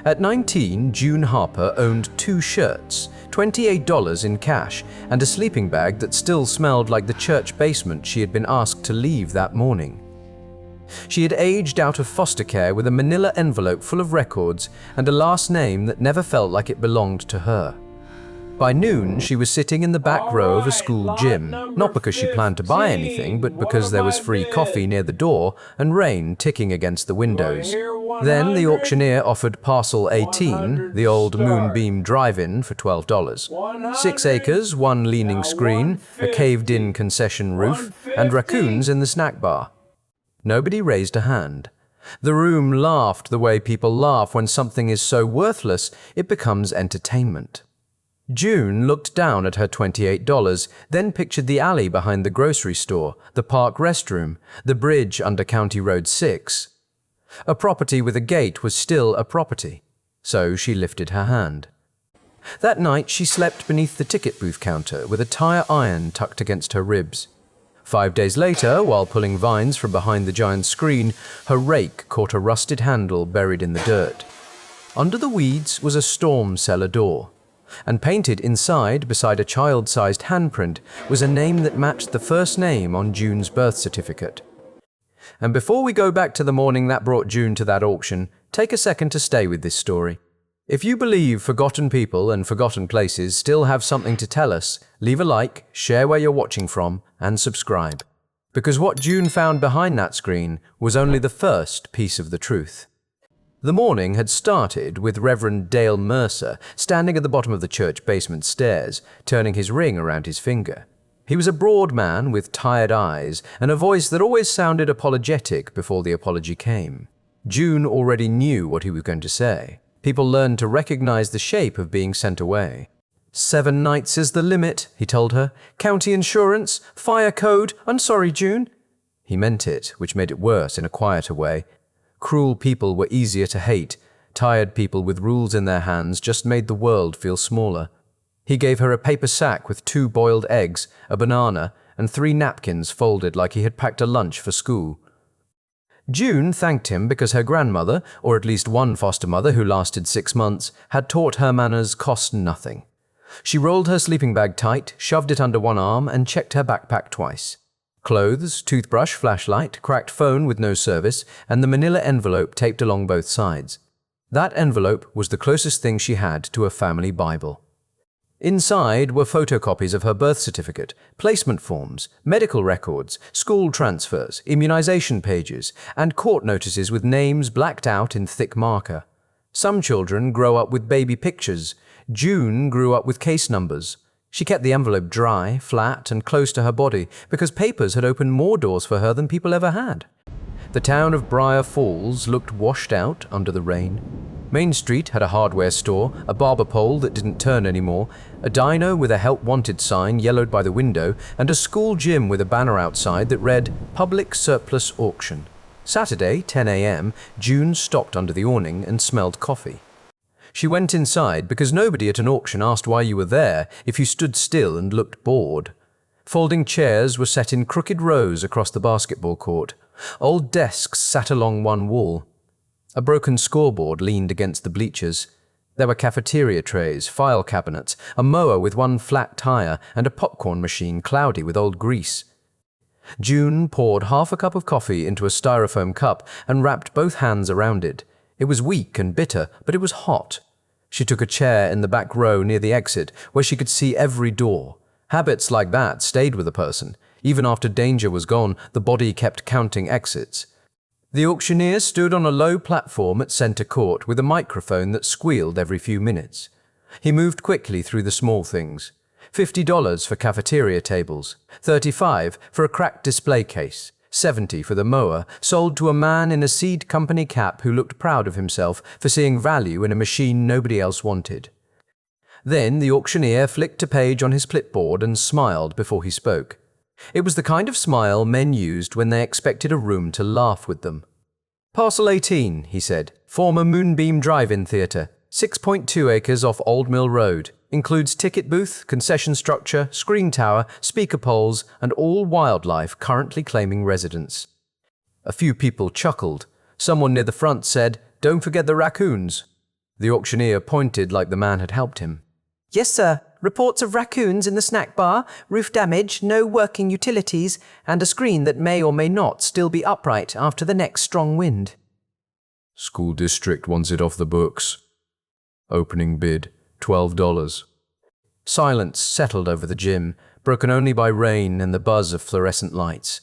At 19, June Harper owned 2 shirts, $28 in cash, and a sleeping bag that still smelled like the church basement she had been asked to leave that morning. She had aged out of foster care with a manila envelope full of records and a last name that never felt like it belonged to her. By noon, she was sitting in the back row of a school gym, not because she planned to buy anything, but because there was free coffee near the door and rain ticking against the windows. Then the auctioneer offered parcel 18, the old Moonbeam drive-in, for $12. 6 acres, 1 leaning screen, a caved-in concession roof, and raccoons in the snack bar. Nobody raised a hand. The room laughed the way people laugh when something is so worthless it becomes entertainment. June looked down at her $28, then pictured the alley behind the grocery store, the park restroom, the bridge under County Road 6. A property with a gate was still a property, so she lifted her hand. That night she slept beneath the ticket booth counter with a tire iron tucked against her ribs. 5 days later, while pulling vines from behind the giant screen, her rake caught a rusted handle buried in the dirt. Under the weeds was a storm cellar door, and painted inside, beside a child-sized handprint, was a name that matched the first name on June's birth certificate. And before we go back to the morning that brought June to that auction, take a second to stay with this story. If you believe forgotten people and forgotten places still have something to tell us, leave a like, share where you're watching from, and subscribe. Because what June found behind that screen was only the first piece of the truth. The morning had started with Reverend Dale Mercer standing at the bottom of the church basement stairs, turning his ring around his finger. He was a broad man with tired eyes and a voice that always sounded apologetic before the apology came. June already knew what he was going to say. People learned to recognize the shape of being sent away. 7 nights is the limit, he told her. County insurance, fire code, I'm sorry, June. He meant it, which made it worse in a quieter way. Cruel people were easier to hate. Tired people with rules in their hands just made the world feel smaller. He gave her a paper sack with 2 boiled eggs, a banana, and 3 napkins folded like he had packed a lunch for school. June thanked him because her grandmother, or at least one foster mother who lasted 6 months, had taught her manners cost nothing. She rolled her sleeping bag tight, shoved it under one arm, and checked her backpack twice. Clothes, toothbrush, flashlight, cracked phone with no service, and the manila envelope taped along both sides. That envelope was the closest thing she had to a family Bible. Inside were photocopies of her birth certificate, placement forms, medical records, school transfers, immunization pages, and court notices with names blacked out in thick marker. Some children grow up with baby pictures. June grew up with case numbers. She kept the envelope dry, flat, and close to her body because papers had opened more doors for her than people ever had. The town of Briar Falls looked washed out under the rain. Main Street had a hardware store, a barber pole that didn't turn anymore, a dino with a help wanted sign yellowed by the window, and a school gym with a banner outside that read Public Surplus Auction. Saturday, 10 a.m., June stopped under the awning and smelled coffee. She went inside because nobody at an auction asked why you were there if you stood still and looked bored. Folding chairs were set in crooked rows across the basketball court. Old desks sat along one wall. A broken scoreboard leaned against the bleachers. There were cafeteria trays, file cabinets, a mower with one flat tire, and a popcorn machine cloudy with old grease. June poured half a cup of coffee into a styrofoam cup and wrapped both hands around it. It was weak and bitter, but it was hot. She took a chair in the back row near the exit, where she could see every door. Habits like that stayed with a person. Even after danger was gone, the body kept counting exits. The auctioneer stood on a low platform at center court with a microphone that squealed every few minutes. He moved quickly through the small things. $50 for cafeteria tables, $35 for a cracked display case, $70 for the mower, sold to a man in a seed company cap who looked proud of himself for seeing value in a machine nobody else wanted. Then the auctioneer flicked a page on his clipboard and smiled before he spoke. It was the kind of smile men used when they expected a room to laugh with them. Parcel 18, he said, former Moonbeam drive-in theatre, 6.2 acres off Old Mill Road, includes ticket booth, concession structure, screen tower, speaker poles, and all wildlife currently claiming residence. A few people chuckled. Someone near the front said, "Don't forget the raccoons." The auctioneer pointed like the man had helped him. Yes, sir. Reports of raccoons in the snack bar, roof damage, no working utilities, and a screen that may or may not still be upright after the next strong wind. School district wants it off the books. Opening bid, $12. Silence settled over the gym, broken only by rain and the buzz of fluorescent lights.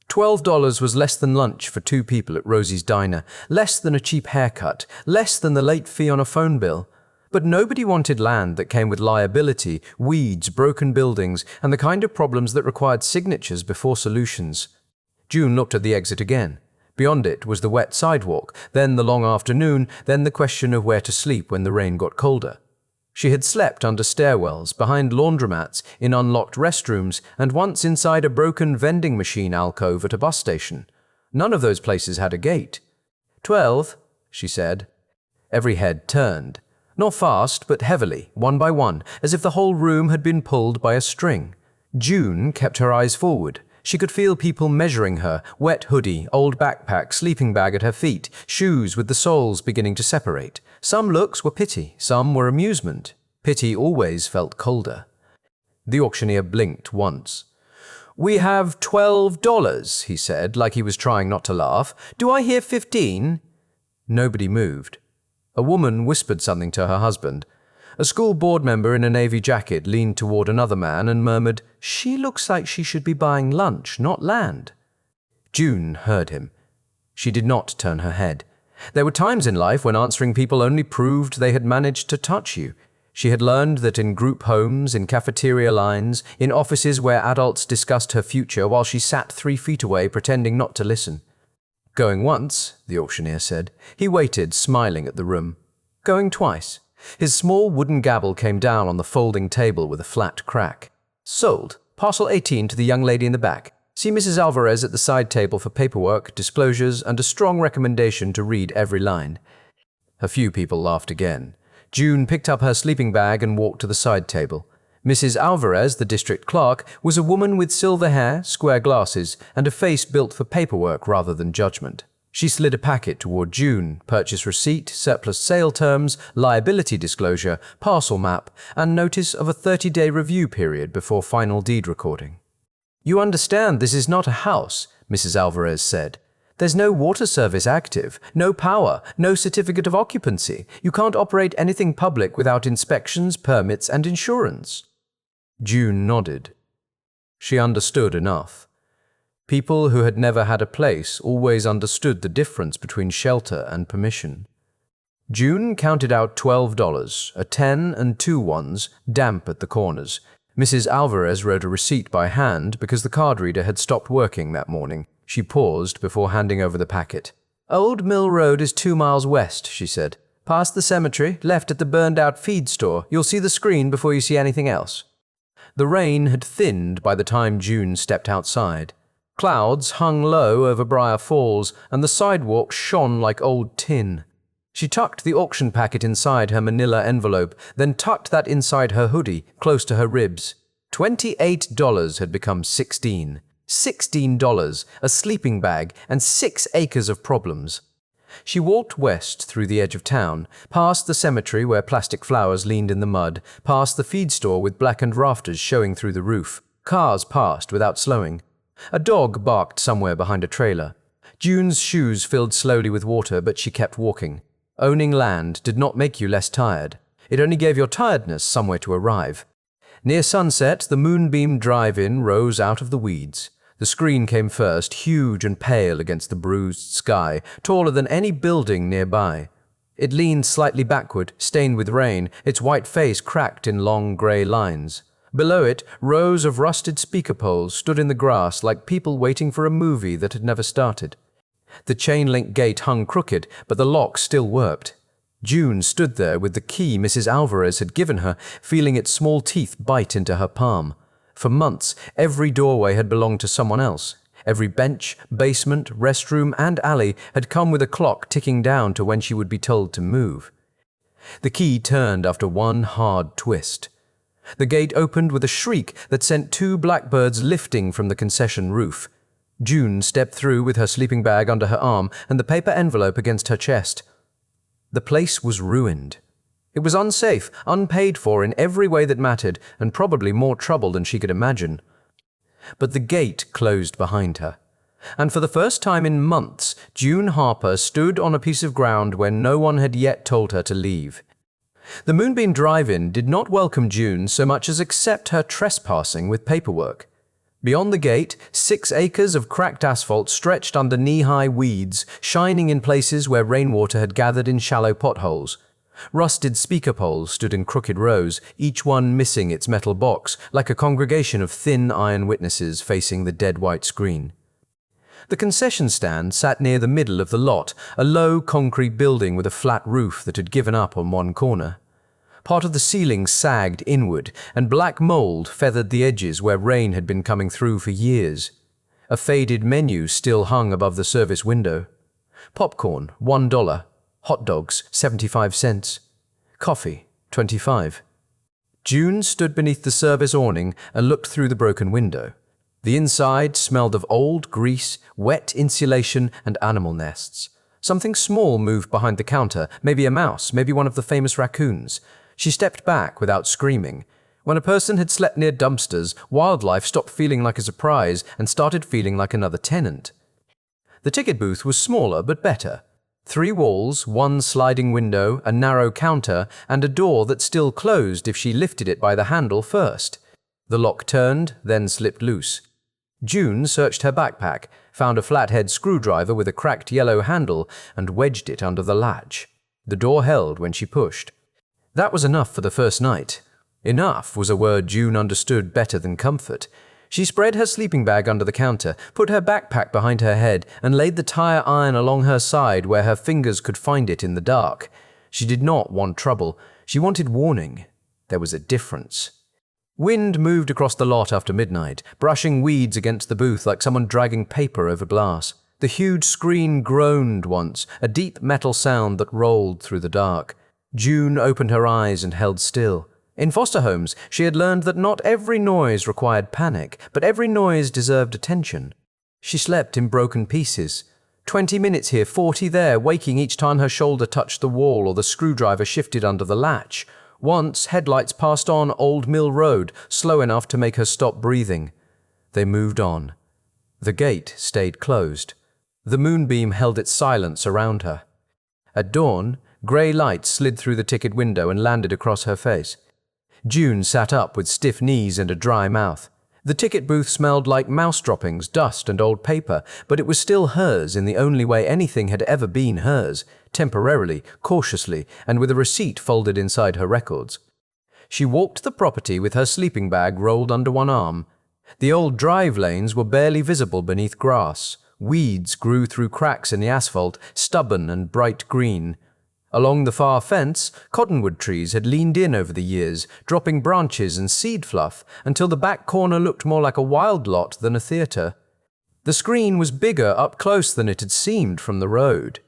$12 was less than lunch for 2 people at Rosie's Diner, less than a cheap haircut, less than the late fee on a phone bill. But nobody wanted land that came with liability, weeds, broken buildings, and the kind of problems that required signatures before solutions. June looked at the exit again. Beyond it was the wet sidewalk, then the long afternoon, then the question of where to sleep when the rain got colder. She had slept under stairwells, behind laundromats, in unlocked restrooms, and once inside a broken vending machine alcove at a bus station. None of those places had a gate. 12, she said. Every head turned. Not fast, but heavily, one by one, as if the whole room had been pulled by a string. June kept her eyes forward. She could feel people measuring her, wet hoodie, old backpack, sleeping bag at her feet, shoes with the soles beginning to separate. Some looks were pity, some were amusement. Pity always felt colder. The auctioneer blinked once. "We have $12, he said, like he was trying not to laugh. "Do I hear 15? Nobody moved. A woman whispered something to her husband. A school board member in a navy jacket leaned toward another man and murmured, "She looks like she should be buying lunch, not land." June heard him. She did not turn her head. There were times in life when answering people only proved they had managed to touch you. She had learned that in group homes, in cafeteria lines, in offices where adults discussed her future while she sat 3 feet away pretending not to listen. "Going once," the auctioneer said. He waited, smiling at the room. "Going twice." His small wooden gavel came down on the folding table with a flat crack. "Sold. Parcel 18 to the young lady in the back. See Mrs. Alvarez at the side table for paperwork, disclosures, and a strong recommendation to read every line." A few people laughed again. June picked up her sleeping bag and walked to the side table. Mrs. Alvarez, the district clerk, was a woman with silver hair, square glasses, and a face built for paperwork rather than judgment. She slid a packet toward June, purchase receipt, surplus sale terms, liability disclosure, parcel map, and notice of a 30-day review period before final deed recording. "You understand this is not a house," Mrs. Alvarez said. "There's no water service active, no power, no certificate of occupancy. You can't operate anything public without inspections, permits, and insurance." June nodded. She understood enough. People who had never had a place always understood the difference between shelter and permission. June counted out $12, a 10 and 2 ones, damp at the corners. Mrs. Alvarez wrote a receipt by hand because the card reader had stopped working that morning. She paused before handing over the packet. "Old Mill Road is 2 miles west," she said. "Past the cemetery, left at the burned-out feed store. You'll see the screen before you see anything else." The rain had thinned by the time June stepped outside. Clouds hung low over Briar Falls, and the sidewalk shone like old tin. She tucked the auction packet inside her manila envelope, then tucked that inside her hoodie, close to her ribs. $28 had become 16. $16, a sleeping bag, and 6 acres of problems. She walked west through the edge of town, past the cemetery where plastic flowers leaned in the mud, past the feed store with blackened rafters showing through the roof. Cars passed without slowing. A dog barked somewhere behind a trailer. June's shoes filled slowly with water, but she kept walking. Owning land did not make you less tired. It only gave your tiredness somewhere to arrive. Near sunset, the Moonbeam drive-in rose out of the weeds. The screen came first, huge and pale against the bruised sky, taller than any building nearby. It leaned slightly backward, stained with rain, its white face cracked in long grey lines. Below it, rows of rusted speaker poles stood in the grass like people waiting for a movie that had never started. The chain-link gate hung crooked, but the lock still worked. June stood there with the key Mrs. Alvarez had given her, feeling its small teeth bite into her palm. For months, every doorway had belonged to someone else. Every bench, basement, restroom, and alley had come with a clock ticking down to when she would be told to move. The key turned after one hard twist. The gate opened with a shriek that sent 2 blackbirds lifting from the concession roof. June stepped through with her sleeping bag under her arm and the paper envelope against her chest. The place was ruined. It was unsafe, unpaid for in every way that mattered, and probably more trouble than she could imagine. But the gate closed behind her, and for the first time in months, June Harper stood on a piece of ground where no one had yet told her to leave. The Moonbeam Drive-In did not welcome June so much as accept her trespassing with paperwork. Beyond the gate, 6 acres of cracked asphalt stretched under knee-high weeds, shining in places where rainwater had gathered in shallow potholes. Rusted speaker poles stood in crooked rows, each one missing its metal box, like a congregation of thin iron witnesses facing the dead white screen. The concession stand sat near the middle of the lot, a low concrete building with a flat roof that had given up on one corner. Part of the ceiling sagged inward, and black mold feathered the edges where rain had been coming through for years. A faded menu still hung above the service window. Popcorn, $1. Hot dogs, 75 cents. Coffee, 25. June stood beneath the service awning and looked through the broken window. The inside smelled of old grease, wet insulation, and animal nests. Something small moved behind the counter, maybe a mouse, maybe one of the famous raccoons. She stepped back without screaming. When a person had slept near dumpsters, wildlife stopped feeling like a surprise and started feeling like another tenant. The ticket booth was smaller but better. 3 walls, 1 sliding window, a narrow counter, and a door that still closed if she lifted it by the handle first. The lock turned, then slipped loose. June searched her backpack, found a flathead screwdriver with a cracked yellow handle, and wedged it under the latch. The door held when she pushed. That was enough for the first night. Enough was a word June understood better than comfort. She spread her sleeping bag under the counter, put her backpack behind her head, and laid the tire iron along her side where her fingers could find it in the dark. She did not want trouble. She wanted warning. There was a difference. Wind moved across the lot after midnight, brushing weeds against the booth like someone dragging paper over glass. The huge screen groaned once, a deep metal sound that rolled through the dark. June opened her eyes and held still. In foster homes, she had learned that not every noise required panic, but every noise deserved attention. She slept in broken pieces. 20 minutes here, 40 there, waking each time her shoulder touched the wall or the screwdriver shifted under the latch. Once, headlights passed on Old Mill Road, slow enough to make her stop breathing. They moved on. The gate stayed closed. The moonbeam held its silence around her. At dawn, grey light slid through the ticket window and landed across her face. June sat up with stiff knees and a dry mouth. The ticket booth smelled like mouse droppings, dust, and old paper, but it was still hers in the only way anything had ever been hers, temporarily, cautiously, and with a receipt folded inside her records. She walked the property with her sleeping bag rolled under one arm. The old drive lanes were barely visible beneath grass. Weeds grew through cracks in the asphalt, stubborn and bright green. Along the far fence, cottonwood trees had leaned in over the years, dropping branches and seed fluff, until the back corner looked more like a wild lot than a theatre. The screen was bigger up close than it had seemed from the road.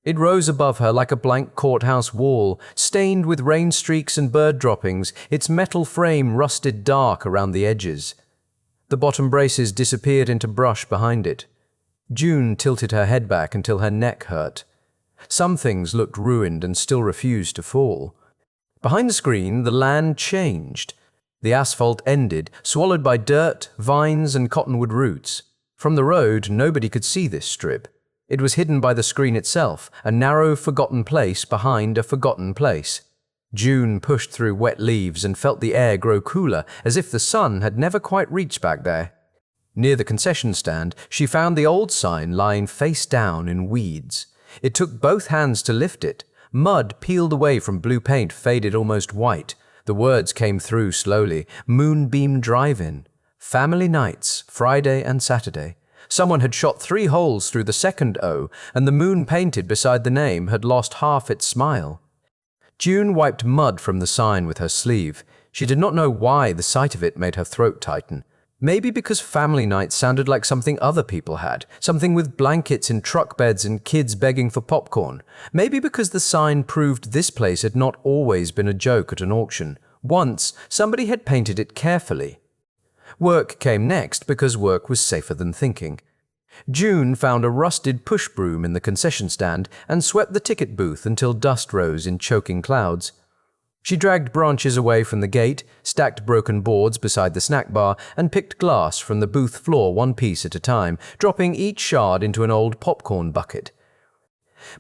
It rose above her like a blank courthouse wall, stained with rain streaks and bird droppings, its metal frame rusted dark around the edges. The bottom braces disappeared into brush behind it. June tilted her head back until her neck hurt. Some things looked ruined and still refused to fall. Behind the screen, the land changed. The asphalt ended, swallowed by dirt, vines, and cottonwood roots. From the road, nobody could see this strip. It was hidden by the screen itself, a narrow, forgotten place behind a forgotten place. June pushed through wet leaves and felt the air grow cooler, as if the sun had never quite reached back there. Near the concession stand, she found the old sign lying face down in weeds. It took both hands to lift it. Mud peeled away from blue paint faded almost white. The words came through slowly. Moonbeam Drive-In. Family nights, Friday and Saturday. Someone had shot 3 holes through the second O, and the moon painted beside the name had lost half its smile. June wiped mud from the sign with her sleeve. She did not know why the sight of it made her throat tighten. Maybe because family night sounded like something other people had, something with blankets in truck beds and kids begging for popcorn. Maybe because the sign proved this place had not always been a joke at an auction. Once, somebody had painted it carefully. Work came next because work was safer than thinking. June found a rusted push broom in the concession stand and swept the ticket booth until dust rose in choking clouds. She dragged branches away from the gate, stacked broken boards beside the snack bar, and picked glass from the booth floor one piece at a time, dropping each shard into an old popcorn bucket.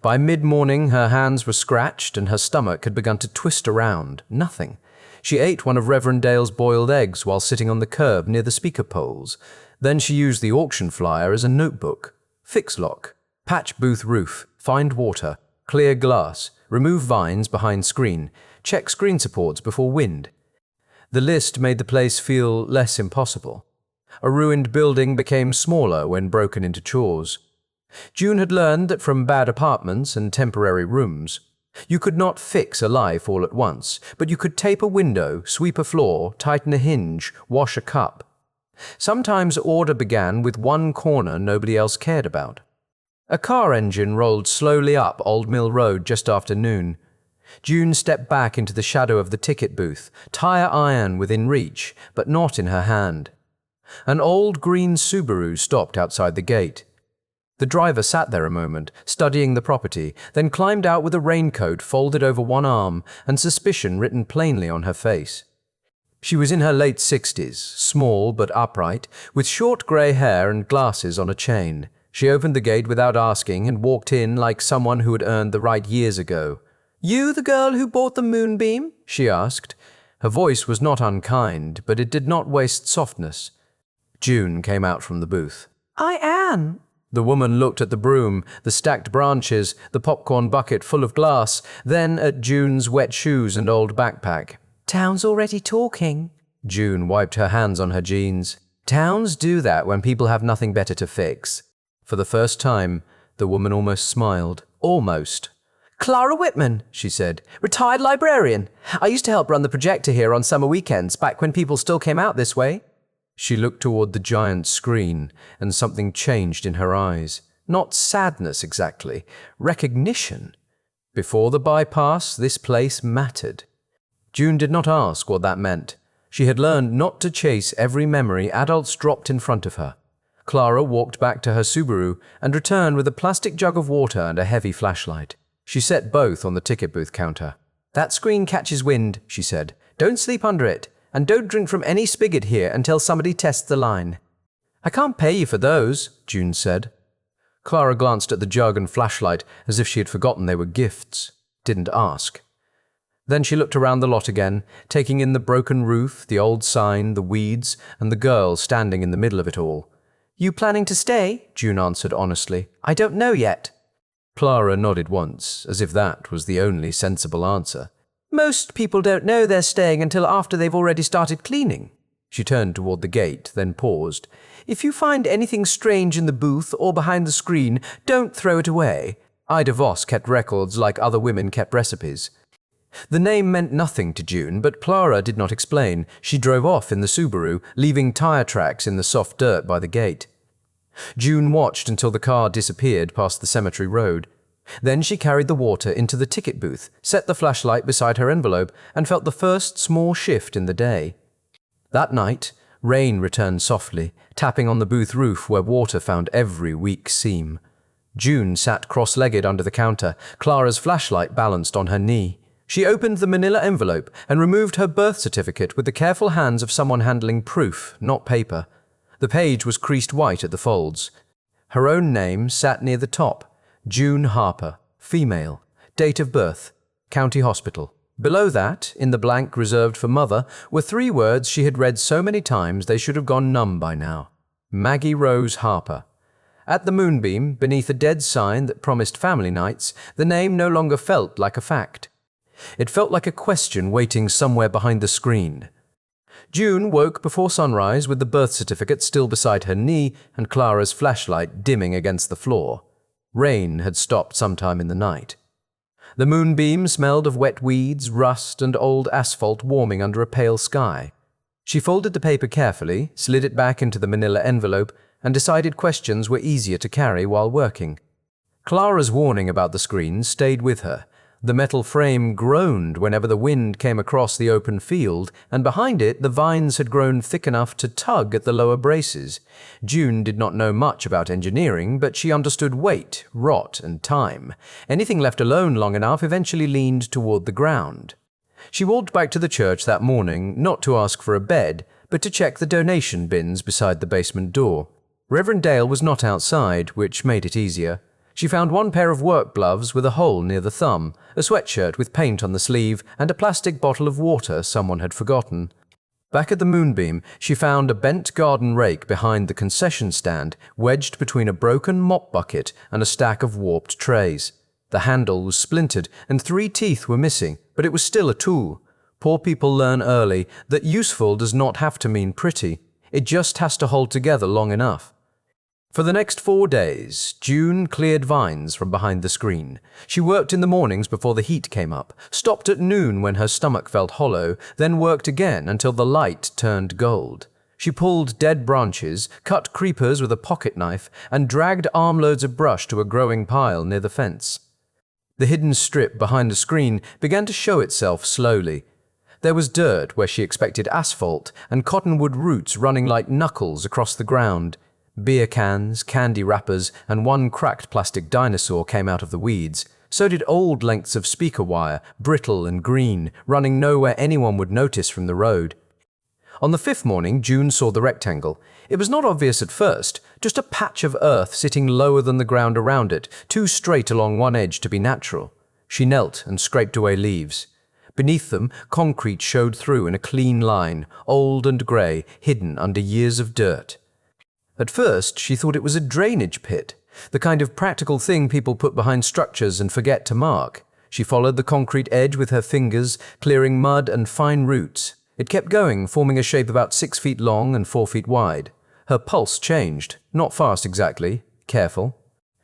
By mid-morning, her hands were scratched and her stomach had begun to twist around. Nothing. She ate one of Reverend Dale's boiled eggs while sitting on the curb near the speaker poles. Then she used the auction flyer as a notebook. Fix lock. Patch booth roof. Find water. Clear glass. Remove vines behind screen. Check screen supports before wind. The list made the place feel less impossible. A ruined building became smaller when broken into chores. June had learned that from bad apartments and temporary rooms, you could not fix a life all at once, but you could tape a window, sweep a floor, tighten a hinge, wash a cup. Sometimes order began with one corner nobody else cared about. A car engine rolled slowly up Old Mill Road just after noon. June stepped back into the shadow of the ticket booth, tire iron within reach, but not in her hand. An old green Subaru stopped outside the gate. The driver sat there a moment, studying the property, then climbed out with a raincoat folded over one arm and suspicion written plainly on her face. She was in her late 60s, small but upright, with short grey hair and glasses on a chain. She opened the gate without asking and walked in like someone who had earned the right years ago. "You the girl who bought the Moonbeam?" she asked. Her voice was not unkind, but it did not waste softness. June came out from the booth. "I am." The woman looked at the broom, the stacked branches, the popcorn bucket full of glass, then at June's wet shoes and old backpack. "Town's already talking." June wiped her hands on her jeans. Towns do that when people have nothing better to fix. For the first time, the woman almost smiled. Almost. "Clara Whitman," she said, "retired librarian. I used to help run the projector here on summer weekends, back when people still came out this way." She looked toward the giant screen, and something changed in her eyes. Not sadness exactly, recognition. Before the bypass, this place mattered. June did not ask what that meant. She had learned not to chase every memory adults dropped in front of her. Clara walked back to her Subaru and returned with a plastic jug of water and a heavy flashlight. She set both on the ticket booth counter. "That screen catches wind," she said. "Don't sleep under it, and don't drink from any spigot here until somebody tests the line." "I can't pay you for those," June said. Clara glanced at the jug and flashlight as if she had forgotten they were gifts. Didn't ask. Then she looked around the lot again, taking in the broken roof, the old sign, the weeds, and the girl standing in the middle of it all. "You planning to stay?" June answered honestly. "I don't know yet." Clara nodded once, as if that was the only sensible answer. "Most people don't know they're staying until after they've already started cleaning." She turned toward the gate, then paused. "If you find anything strange in the booth or behind the screen, don't throw it away." Ida Voss kept records like other women kept recipes. The name meant nothing to June, but Clara did not explain. She drove off in the Subaru, leaving tire tracks in the soft dirt by the gate. June watched until the car disappeared past the cemetery road. Then she carried the water into the ticket booth, set the flashlight beside her envelope, and felt the first small shift in the day. That night, rain returned softly, tapping on the booth roof where water found every weak seam. June sat cross-legged under the counter, Clara's flashlight balanced on her knee. She opened the manila envelope and removed her birth certificate with the careful hands of someone handling proof, not paper. The page was creased white at the folds. Her own name sat near the top. June Harper, female, date of birth, county hospital. Below that, in the blank reserved for mother, were 3 words she had read so many times they should have gone numb by now. Maggie Rose Harper. At the Moonbeam, beneath a dead sign that promised family nights, the name no longer felt like a fact. It felt like a question waiting somewhere behind the screen. June woke before sunrise with the birth certificate still beside her knee and Clara's flashlight dimming against the floor. Rain had stopped sometime in the night. The Moonbeam smelled of wet weeds, rust, and old asphalt warming under a pale sky. She folded the paper carefully, slid it back into the manila envelope, and decided questions were easier to carry while working. Clara's warning about the screen stayed with her. The metal frame groaned whenever the wind came across the open field, and behind it the vines had grown thick enough to tug at the lower braces. June did not know much about engineering, but she understood weight, rot, and time. Anything left alone long enough eventually leaned toward the ground. She walked back to the church that morning, not to ask for a bed, but to check the donation bins beside the basement door. Reverend Dale was not outside, which made it easier. She found one pair of work gloves with a hole near the thumb, a sweatshirt with paint on the sleeve, and a plastic bottle of water someone had forgotten. Back at the Moonbeam, she found a bent garden rake behind the concession stand, wedged between a broken mop bucket and a stack of warped trays. The handle was splintered and 3 teeth were missing, but it was still a tool. Poor people learn early that useful does not have to mean pretty. It just has to hold together long enough. For the next 4 days, June cleared vines from behind the screen. She worked in the mornings before the heat came up, stopped at noon when her stomach felt hollow, then worked again until the light turned gold. She pulled dead branches, cut creepers with a pocket knife, and dragged armloads of brush to a growing pile near the fence. The hidden strip behind the screen began to show itself slowly. There was dirt where she expected asphalt, and cottonwood roots running like knuckles across the ground. Beer cans, candy wrappers, and one cracked plastic dinosaur came out of the weeds. So did old lengths of speaker wire, brittle and green, running nowhere anyone would notice from the road. On the 5th morning, June saw the rectangle. It was not obvious at first, just a patch of earth sitting lower than the ground around it, too straight along one edge to be natural. She knelt and scraped away leaves. Beneath them, concrete showed through in a clean line, old and grey, hidden under years of dirt. At first, she thought it was a drainage pit, the kind of practical thing people put behind structures and forget to mark. She followed the concrete edge with her fingers, clearing mud and fine roots. It kept going, forming a shape about 6 feet long and 4 feet wide. Her pulse changed, not fast exactly, careful.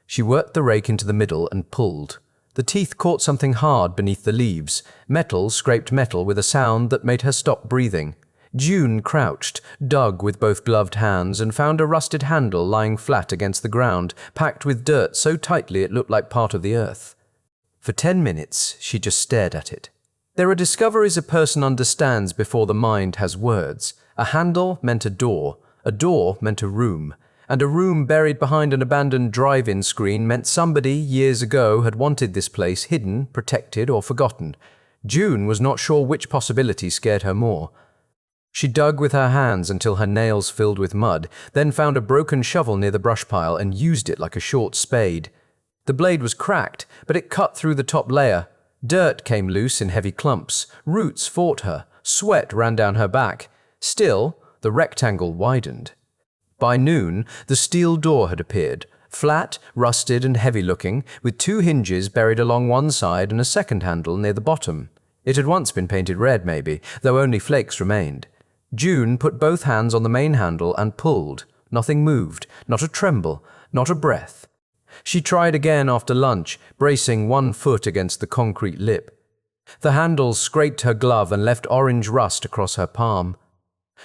She worked the rake into the middle and pulled. The teeth caught something hard beneath the leaves. Metal scraped metal with a sound that made her stop breathing. June crouched, dug with both gloved hands, and found a rusted handle lying flat against the ground, packed with dirt so tightly it looked like part of the earth. For 10 minutes, she just stared at it. There are discoveries a person understands before the mind has words. A handle meant a door meant a room, and a room buried behind an abandoned drive-in screen meant somebody, years ago, had wanted this place hidden, protected, or forgotten. June was not sure which possibility scared her more. She dug with her hands until her nails filled with mud, then found a broken shovel near the brush pile and used it like a short spade. The blade was cracked, but it cut through the top layer. Dirt came loose in heavy clumps. Roots fought her. Sweat ran down her back. Still, the rectangle widened. By noon, the steel door had appeared, flat, rusted and heavy-looking, with 2 hinges buried along one side and a second handle near the bottom. It had once been painted red, maybe, though only flakes remained. June put both hands on the main handle and pulled. Nothing moved, not a tremble, not a breath. She tried again after lunch, bracing one foot against the concrete lip. The handle scraped her glove and left orange rust across her palm.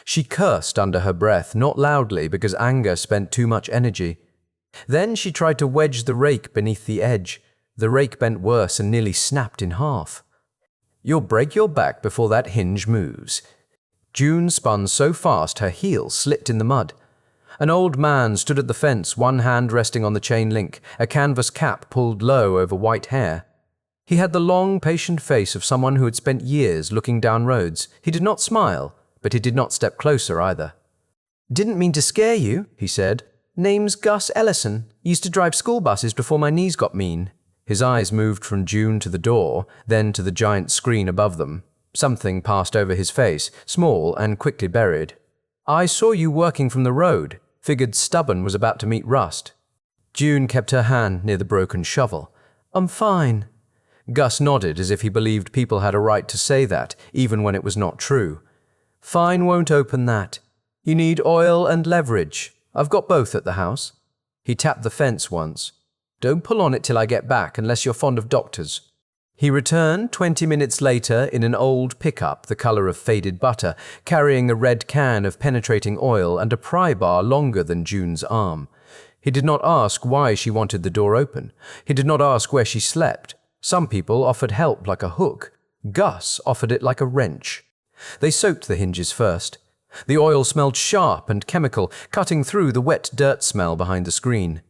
She cursed under her breath, not loudly because anger spent too much energy. Then she tried to wedge the rake beneath the edge. The rake bent worse and nearly snapped in half. "You'll break your back before that hinge moves." June spun so fast her heel slipped in the mud. An old man stood at the fence, one hand resting on the chain link, a canvas cap pulled low over white hair. He had the long, patient face of someone who had spent years looking down roads. He did not smile, but he did not step closer either. "Didn't mean to scare you," he said. "Name's Gus Ellison. Used to drive school buses before my knees got mean." His eyes moved from June to the door, then to the giant screen above them. Something passed over his face, small and quickly buried. "I saw you working from the road. Figured stubborn was about to meet rust." June kept her hand near the broken shovel. "I'm fine." Gus nodded as if he believed people had a right to say that, even when it was not true. "Fine won't open that. You need oil and leverage. I've got both at the house." He tapped the fence once. "Don't pull on it till I get back, unless you're fond of doctors." He returned 20 minutes later in an old pickup the color of faded butter, carrying a red can of penetrating oil and a pry bar longer than June's arm. He did not ask why she wanted the door open. He did not ask where she slept. Some people offered help like a hook. Gus offered it like a wrench. They soaked the hinges first. The oil smelled sharp and chemical, cutting through the wet dirt smell behind the screen.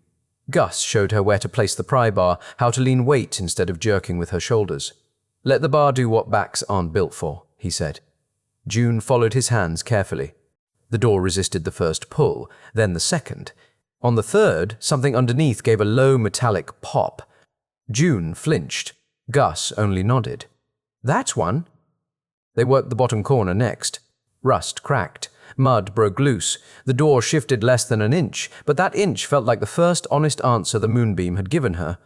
Gus showed her where to place the pry bar, how to lean weight instead of jerking with her shoulders. Let the bar do what backs aren't built for, he said. June followed his hands carefully. The door resisted the first pull, then the second. On the third, something underneath gave a low metallic pop. June flinched. Gus only nodded. That's one. They worked the bottom corner next. Rust cracked. Mud broke loose. The door shifted less than an inch, but that inch felt like the first honest answer the Moonbeam had given her.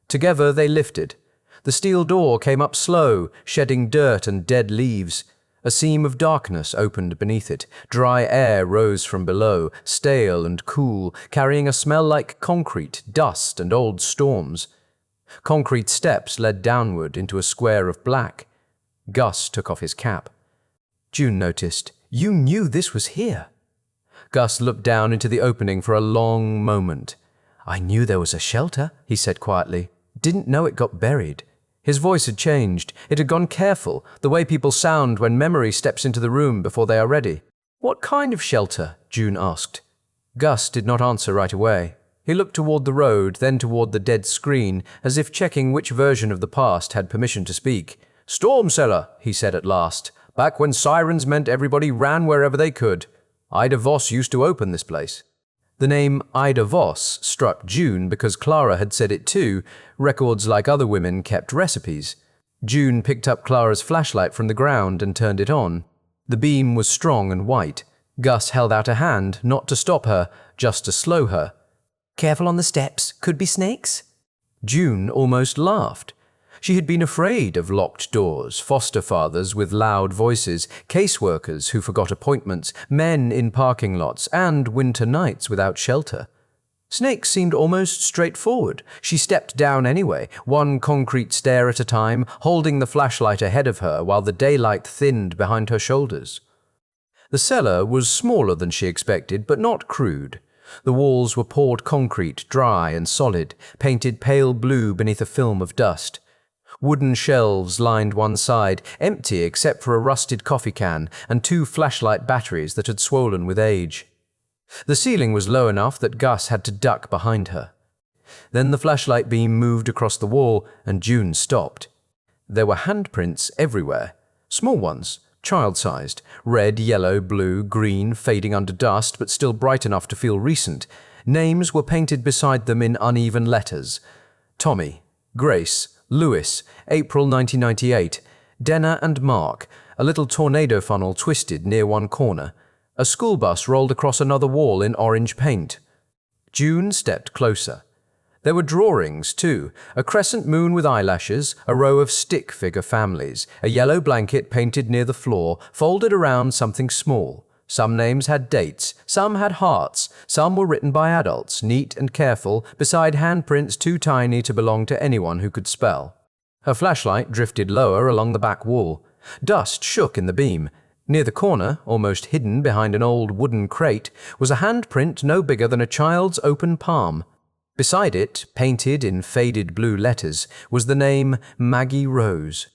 Together they lifted. The steel door came up slow, shedding dirt and dead leaves. A seam of darkness opened beneath it. Dry air rose from below, stale and cool, carrying a smell like concrete, dust, and old storms. Concrete steps led downward into a square of black. Gus took off his cap. June noticed. You knew this was here. Gus looked down into the opening for a long moment. I knew there was a shelter, he said quietly. Didn't know it got buried. His voice had changed. It had gone careful, the way people sound when memory steps into the room before they are ready. What kind of shelter? June asked. Gus did not answer right away. He looked toward the road, then toward the dead screen, as if checking which version of the past had permission to speak. Storm cellar, he said at last. Back when sirens meant everybody ran wherever they could. Ida Voss used to open this place. The name Ida Voss struck June because Clara had said it too. Records like other women kept recipes. June picked up Clara's flashlight from the ground and turned it on. The beam was strong and white. Gus held out a hand, not to stop her, just to slow her. Careful on the steps, could be snakes. June almost laughed. She had been afraid of locked doors, foster fathers with loud voices, caseworkers who forgot appointments, men in parking lots, and winter nights without shelter. Snakes seemed almost straightforward. She stepped down anyway, one concrete stair at a time, holding the flashlight ahead of her while the daylight thinned behind her shoulders. The cellar was smaller than she expected, but not crude. The walls were poured concrete, dry and solid, painted pale blue beneath a film of dust. Wooden shelves lined one side, empty except for a rusted coffee can and 2 flashlight batteries that had swollen with age. The ceiling was low enough that Gus had to duck behind her. Then the flashlight beam moved across the wall and June stopped. There were handprints everywhere, small ones, child-sized, red, yellow, blue, green, fading under dust but still bright enough to feel recent. Names were painted beside them in uneven letters. Tommy, Grace, Lewis, April 1998, Denna and Mark, a little tornado funnel twisted near one corner. A school bus rolled across another wall in orange paint. June stepped closer. There were drawings, too, a crescent moon with eyelashes, a row of stick figure families, a yellow blanket painted near the floor, folded around something small. Some names had dates, some had hearts, some were written by adults, neat and careful, beside handprints too tiny to belong to anyone who could spell. Her flashlight drifted lower along the back wall. Dust shook in the beam. Near the corner, almost hidden behind an old wooden crate, was a handprint no bigger than a child's open palm. Beside it, painted in faded blue letters, was the name Maggie Rose.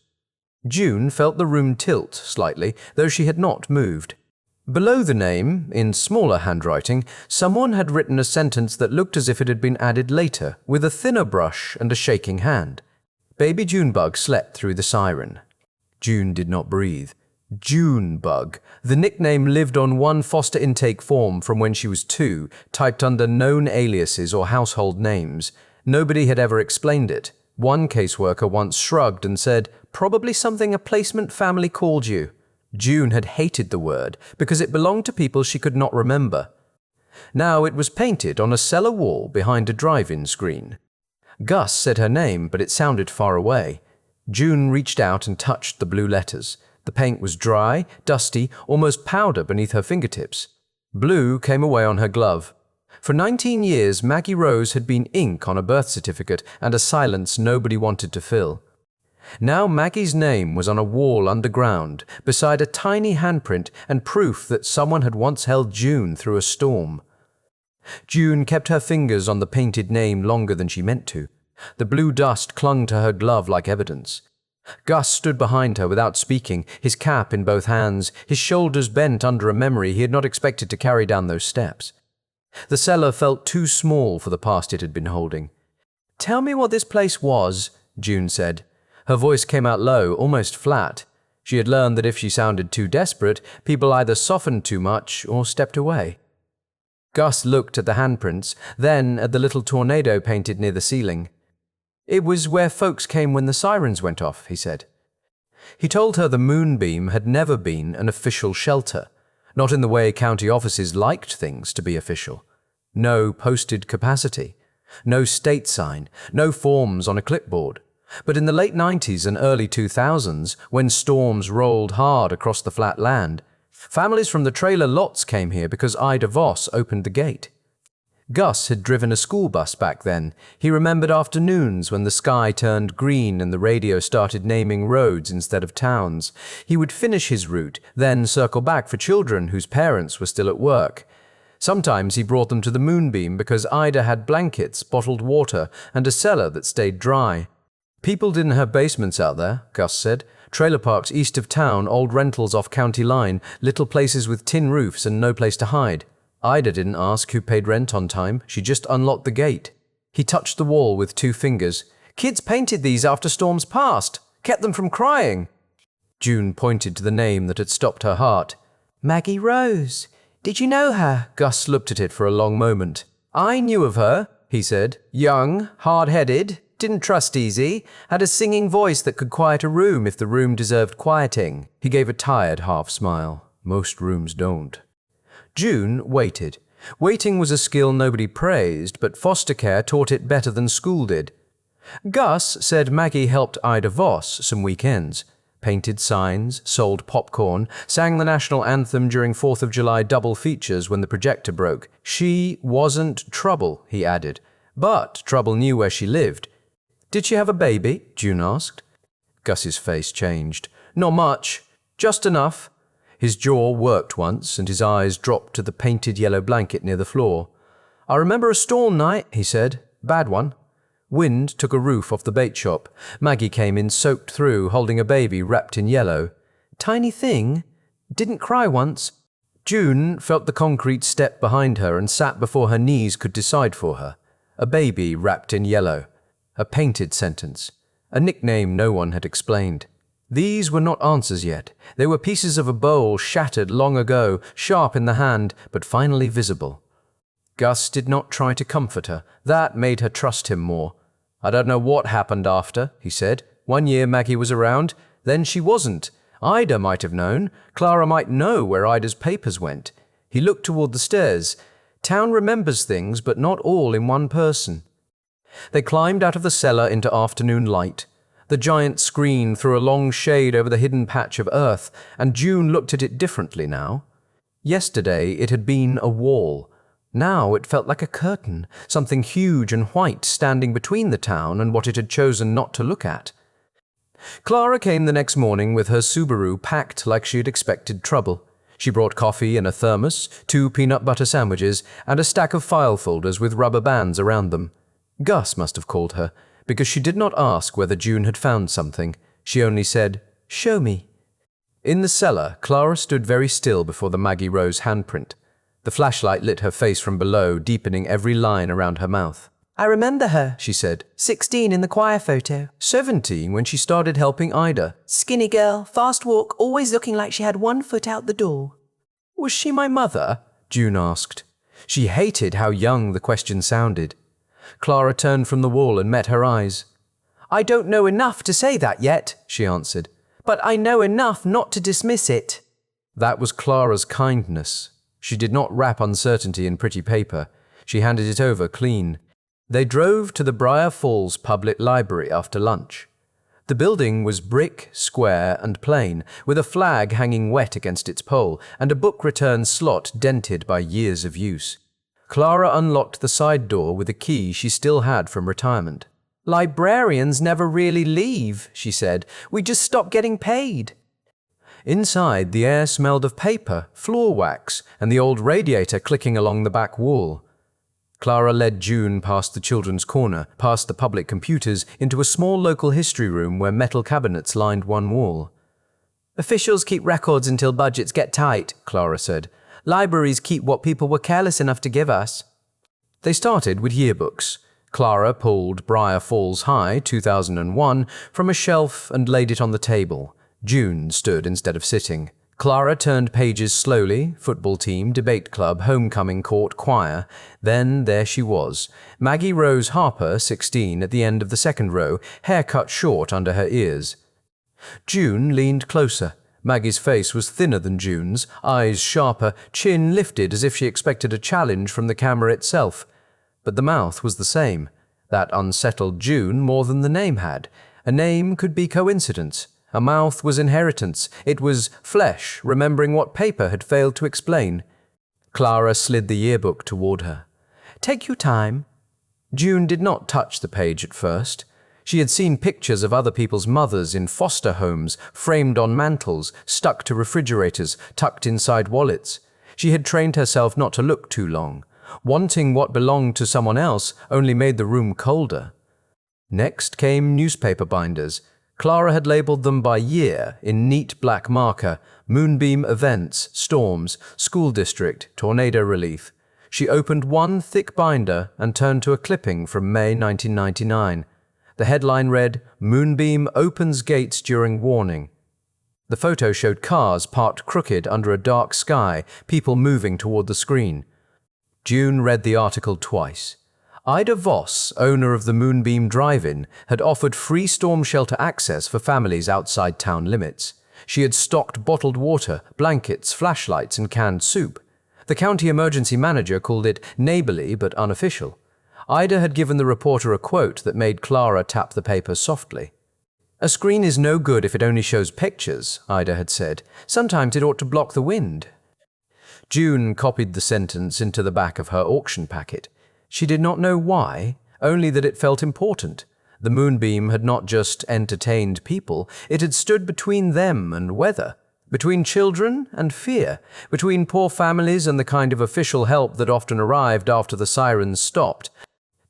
June felt the room tilt slightly, though she had not moved. Below the name, in smaller handwriting, someone had written a sentence that looked as if it had been added later, with a thinner brush and a shaking hand. Baby Junebug slept through the siren. June did not breathe. Junebug. The nickname lived on one foster intake form from when she was 2, typed under known aliases or household names. Nobody had ever explained it. One caseworker once shrugged and said, "Probably something a placement family called you." June had hated the word because it belonged to people she could not remember. Now it was painted on a cellar wall behind a drive-in screen. Gus said her name, but it sounded far away. June reached out and touched the blue letters. The paint was dry, dusty, almost powder beneath her fingertips. Blue came away on her glove. For 19 years, Maggie Rose had been ink on a birth certificate and a silence nobody wanted to fill. Now Maggie's name was on a wall underground, beside a tiny handprint and proof that someone had once held June through a storm. June kept her fingers on the painted name longer than she meant to. The blue dust clung to her glove like evidence. Gus stood behind her without speaking, his cap in both hands, his shoulders bent under a memory he had not expected to carry down those steps. The cellar felt too small for the past it had been holding. "Tell me what this place was," June said. Her voice came out low, almost flat. She had learned that if she sounded too desperate, people either softened too much or stepped away. Gus looked at the handprints, then at the little tornado painted near the ceiling. "It was where folks came when the sirens went off," he said. He told her the Moonbeam had never been an official shelter, not in the way county offices liked things to be official. No posted capacity, no state sign, no forms on a clipboard. But in the late 90s and early 2000s, when storms rolled hard across the flat land, families from the trailer lots came here because Ida Voss opened the gate. Gus had driven a school bus back then. He remembered afternoons when the sky turned green and the radio started naming roads instead of towns. He would finish his route, then circle back for children whose parents were still at work. Sometimes he brought them to the Moonbeam because Ida had blankets, bottled water, and a cellar that stayed dry. People didn't have basements out there, Gus said. Trailer parks east of town, old rentals off county line, little places with tin roofs and no place to hide. Ida didn't ask who paid rent on time, she just unlocked the gate. He touched the wall with 2 fingers. "Kids painted these after storms passed, kept them from crying." June pointed to the name that had stopped her heart. "Maggie Rose. Did you know her?" Gus looked at it for a long moment. "I knew of her," he said. "Young, hard-headed, didn't trust easy, had a singing voice that could quiet a room if the room deserved quieting." He gave a tired half smile. "Most rooms don't." June waited. Waiting was a skill nobody praised, but foster care taught it better than school did. Gus said Maggie helped Ida Voss some weekends. Painted signs, sold popcorn, sang the national anthem during 4th of July double features when the projector broke. She wasn't trouble, he added, but trouble knew where she lived. "Did she have a baby?" June asked. Gus's face changed. "Not much. Just enough." His jaw worked once, and his eyes dropped to the painted yellow blanket near the floor. "I remember a storm night," he said. "Bad one." Wind took a roof off the bait shop. Maggie came in soaked through, holding a baby wrapped in yellow. "Tiny thing? Didn't cry once." June felt the concrete step behind her and sat before her knees could decide for her. A baby wrapped in yellow. A painted sentence. A nickname no one had explained. These were not answers yet. They were pieces of a bowl shattered long ago, sharp in the hand, but finally visible. Gus did not try to comfort her. That made her trust him more. "I don't know what happened after," he said. "One year Maggie was around, then she wasn't. Ida might have known. Clara might know where Ida's papers went." He looked toward the stairs. Town remembers things, but not all in one person. They climbed out of the cellar into afternoon light. The giant screen threw a long shade over the hidden patch of earth, and June looked at it differently now. Yesterday it had been a wall. Now it felt like a curtain, something huge and white standing between the town and what it had chosen not to look at. Clara came the next morning with her Subaru packed like she had expected trouble. She brought coffee in a thermos, 2 peanut butter sandwiches, and a stack of file folders with rubber bands around them. Gus must have called her, because she did not ask whether June had found something. She only said, "Show me." In the cellar, Clara stood very still before the Maggie Rose handprint. The flashlight lit her face from below, deepening every line around her mouth. "I remember her," she said. 16 in the choir photo. 17 when she started helping Ida. Skinny girl, fast walk, always looking like she had 1 foot out the door. "Was she my mother?" June asked. She hated how young the question sounded. Clara turned from the wall and met her eyes. "I don't know enough to say that yet," she answered, "but I know enough not to dismiss it." That was Clara's kindness. She did not wrap uncertainty in pretty paper. She handed it over clean. They drove to the Briar Falls Public Library after lunch. The building was brick, square, and plain, with a flag hanging wet against its pole and a book return slot dented by years of use. Clara unlocked the side door with a key she still had from retirement. "Librarians never really leave," she said. "We just stop getting paid." Inside, the air smelled of paper, floor wax, and the old radiator clicking along the back wall. Clara led June past the children's corner, past the public computers, into a small local history room where metal cabinets lined one wall. "Officials keep records until budgets get tight," Clara said. "Libraries keep what people were careless enough to give us." They started with yearbooks. Clara pulled Briar Falls High 2001 from a shelf and laid it on the table. June stood instead of sitting. Clara turned pages slowly: football team, debate club, homecoming court, choir. Then there she was, Maggie Rose Harper, 16, at the end of the second row, hair cut short under her ears. June leaned closer. Maggie's face was thinner than June's, eyes sharper, chin lifted as if she expected a challenge from the camera itself. But the mouth was the same. That unsettled June more than the name had. A name could be coincidence. A mouth was inheritance. It was flesh, remembering what paper had failed to explain. Clara slid the yearbook toward her. "Take your time." June did not touch the page at first. She had seen pictures of other people's mothers in foster homes, framed on mantels, stuck to refrigerators, tucked inside wallets. She had trained herself not to look too long. Wanting what belonged to someone else only made the room colder. Next came newspaper binders. Clara had labeled them by year in neat black marker: Moonbeam events, storms, school district, tornado relief. She opened one thick binder and turned to a clipping from May 1999. The headline read, "Moonbeam opens gates during warning." The photo showed cars parked crooked under a dark sky, people moving toward the screen. June read the article twice. Ida Voss, owner of the Moonbeam Drive-In, had offered free storm shelter access for families outside town limits. She had stocked bottled water, blankets, flashlights, and canned soup. The county emergency manager called it neighborly but unofficial. Ida had given the reporter a quote that made Clara tap the paper softly. "A screen is no good if it only shows pictures," Ida had said. "Sometimes it ought to block the wind." June copied the sentence into the back of her auction packet. She did not know why, only that it felt important. The Moonbeam had not just entertained people, it had stood between them and weather, between children and fear, between poor families and the kind of official help that often arrived after the sirens stopped.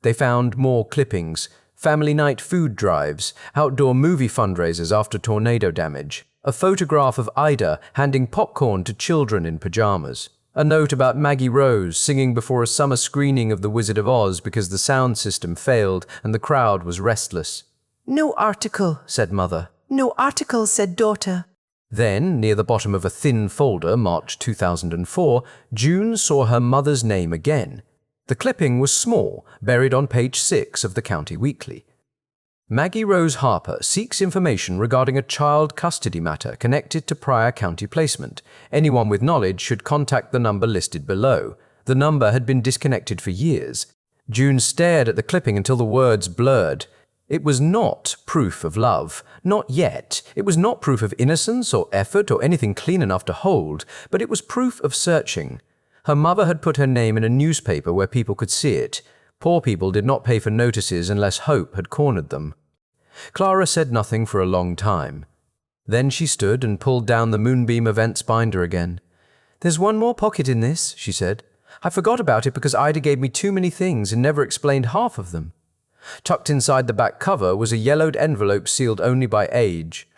They found more clippings: family night food drives, outdoor movie fundraisers after tornado damage, a photograph of Ida handing popcorn to children in pajamas, a note about Maggie Rose singing before a summer screening of The Wizard of Oz because the sound system failed and the crowd was restless. "No article," said Mother. "No article," said Daughter. Then, near the bottom of a thin folder marked 2004, June saw her mother's name again. The clipping was small, buried on page 6 of the County Weekly. Maggie Rose Harper seeks information regarding a child custody matter connected to prior county placement. Anyone with knowledge should contact the number listed below. The number had been disconnected for years. June stared at the clipping until the words blurred. It was not proof of love. Not yet. It was not proof of innocence or effort or anything clean enough to hold, but it was proof of searching. Her mother had put her name in a newspaper where people could see it. Poor people did not pay for notices unless hope had cornered them. Clara said nothing for a long time. Then she stood and pulled down the Moonbeam events binder again. "There's one more pocket in this," she said. "I forgot about it because Ida gave me too many things and never explained half of them." Tucked inside the back cover was a yellowed envelope sealed only by age.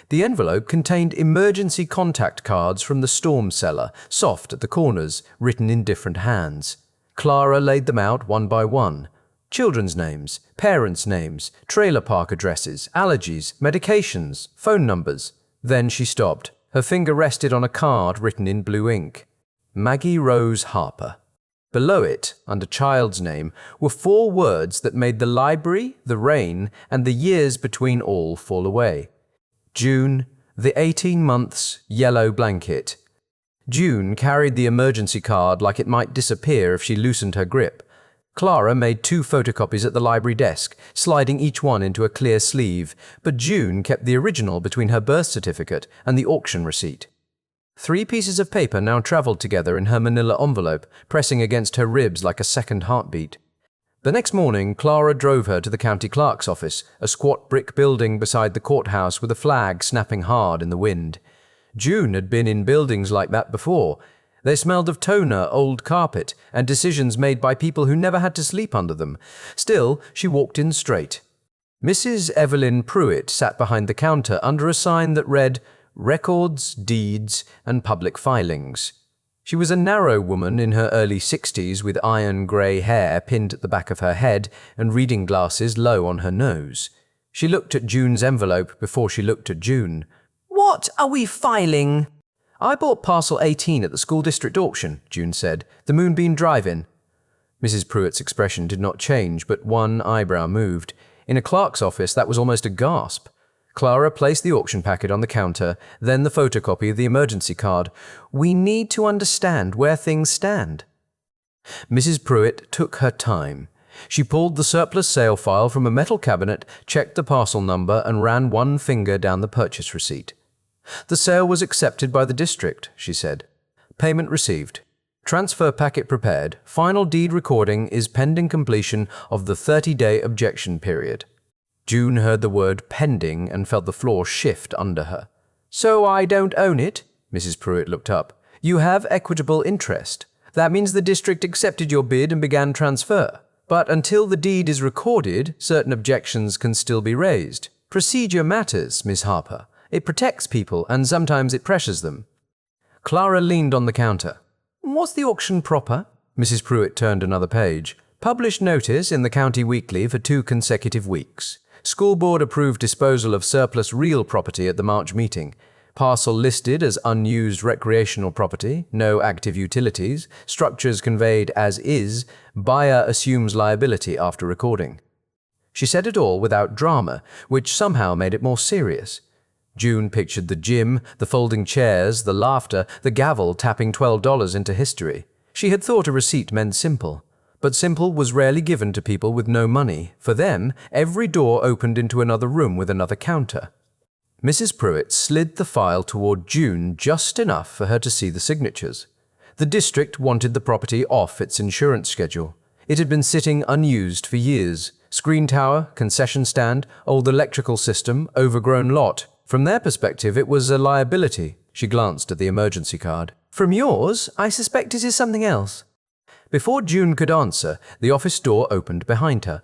The envelope contained emergency contact cards from the storm cellar, soft at the corners, written in different hands. Clara laid them out one by one. Children's names, parents' names, trailer park addresses, allergies, medications, phone numbers. Then she stopped. Her finger rested on a card written in blue ink. Maggie Rose Harper. Below it, under child's name, were 4 words that made the library, the rain, and the years between all fall away. June, the 18 months, yellow blanket. June carried the emergency card like it might disappear if she loosened her grip. Clara made 2 photocopies at the library desk, sliding each one into a clear sleeve, but June kept the original between her birth certificate and the auction receipt. 3 pieces of paper now traveled together in her manila envelope, pressing against her ribs like a second heartbeat. The next morning, Clara drove her to the county clerk's office, a squat brick building beside the courthouse with a flag snapping hard in the wind. June had been in buildings like that before. They smelled of toner, old carpet, and decisions made by people who never had to sleep under them. Still, she walked in straight. Mrs. Evelyn Pruitt sat behind the counter under a sign that read, "Records, Deeds, and Public Filings." She was a narrow woman in her early 60s with iron grey hair pinned at the back of her head and reading glasses low on her nose. She looked at June's envelope before she looked at June. What are we filing? I bought parcel 18 at the school district auction, June said. The Moonbeam drive-in. Mrs. Pruitt's expression did not change, but one eyebrow moved. In a clerk's office, that was almost a gasp. Clara placed the auction packet on the counter, then the photocopy of the emergency card. We need to understand where things stand. Mrs. Pruitt took her time. She pulled the surplus sale file from a metal cabinet, checked the parcel number, and ran one finger down the purchase receipt. The sale was accepted by the district, she said. Payment received. Transfer packet prepared. Final deed recording is pending completion of the 30-day objection period. June heard the word pending and felt the floor shift under her. So I don't own it? Mrs. Pruitt looked up. You have equitable interest. That means the district accepted your bid and began transfer. But until the deed is recorded, certain objections can still be raised. Procedure matters, Miss Harper. It protects people and sometimes it pressures them. Clara leaned on the counter. What's the auction proper? Mrs. Pruitt turned another page. Published notice in the County Weekly for 2 consecutive weeks. School board approved disposal of surplus real property at the March meeting. Parcel listed as unused recreational property, no active utilities, structures conveyed as is, buyer assumes liability after recording. She said it all without drama, which somehow made it more serious. June pictured the gym, the folding chairs, the laughter, the gavel tapping $12 into history. She had thought a receipt meant simple. But simple was rarely given to people with no money. For them, every door opened into another room with another counter. Mrs. Pruitt slid the file toward June just enough for her to see the signatures. The district wanted the property off its insurance schedule. It had been sitting unused for years. Screen tower, concession stand, old electrical system, overgrown lot. From their perspective, it was a liability. She glanced at the emergency card. From yours, I suspect it is something else. Before June could answer, the office door opened behind her.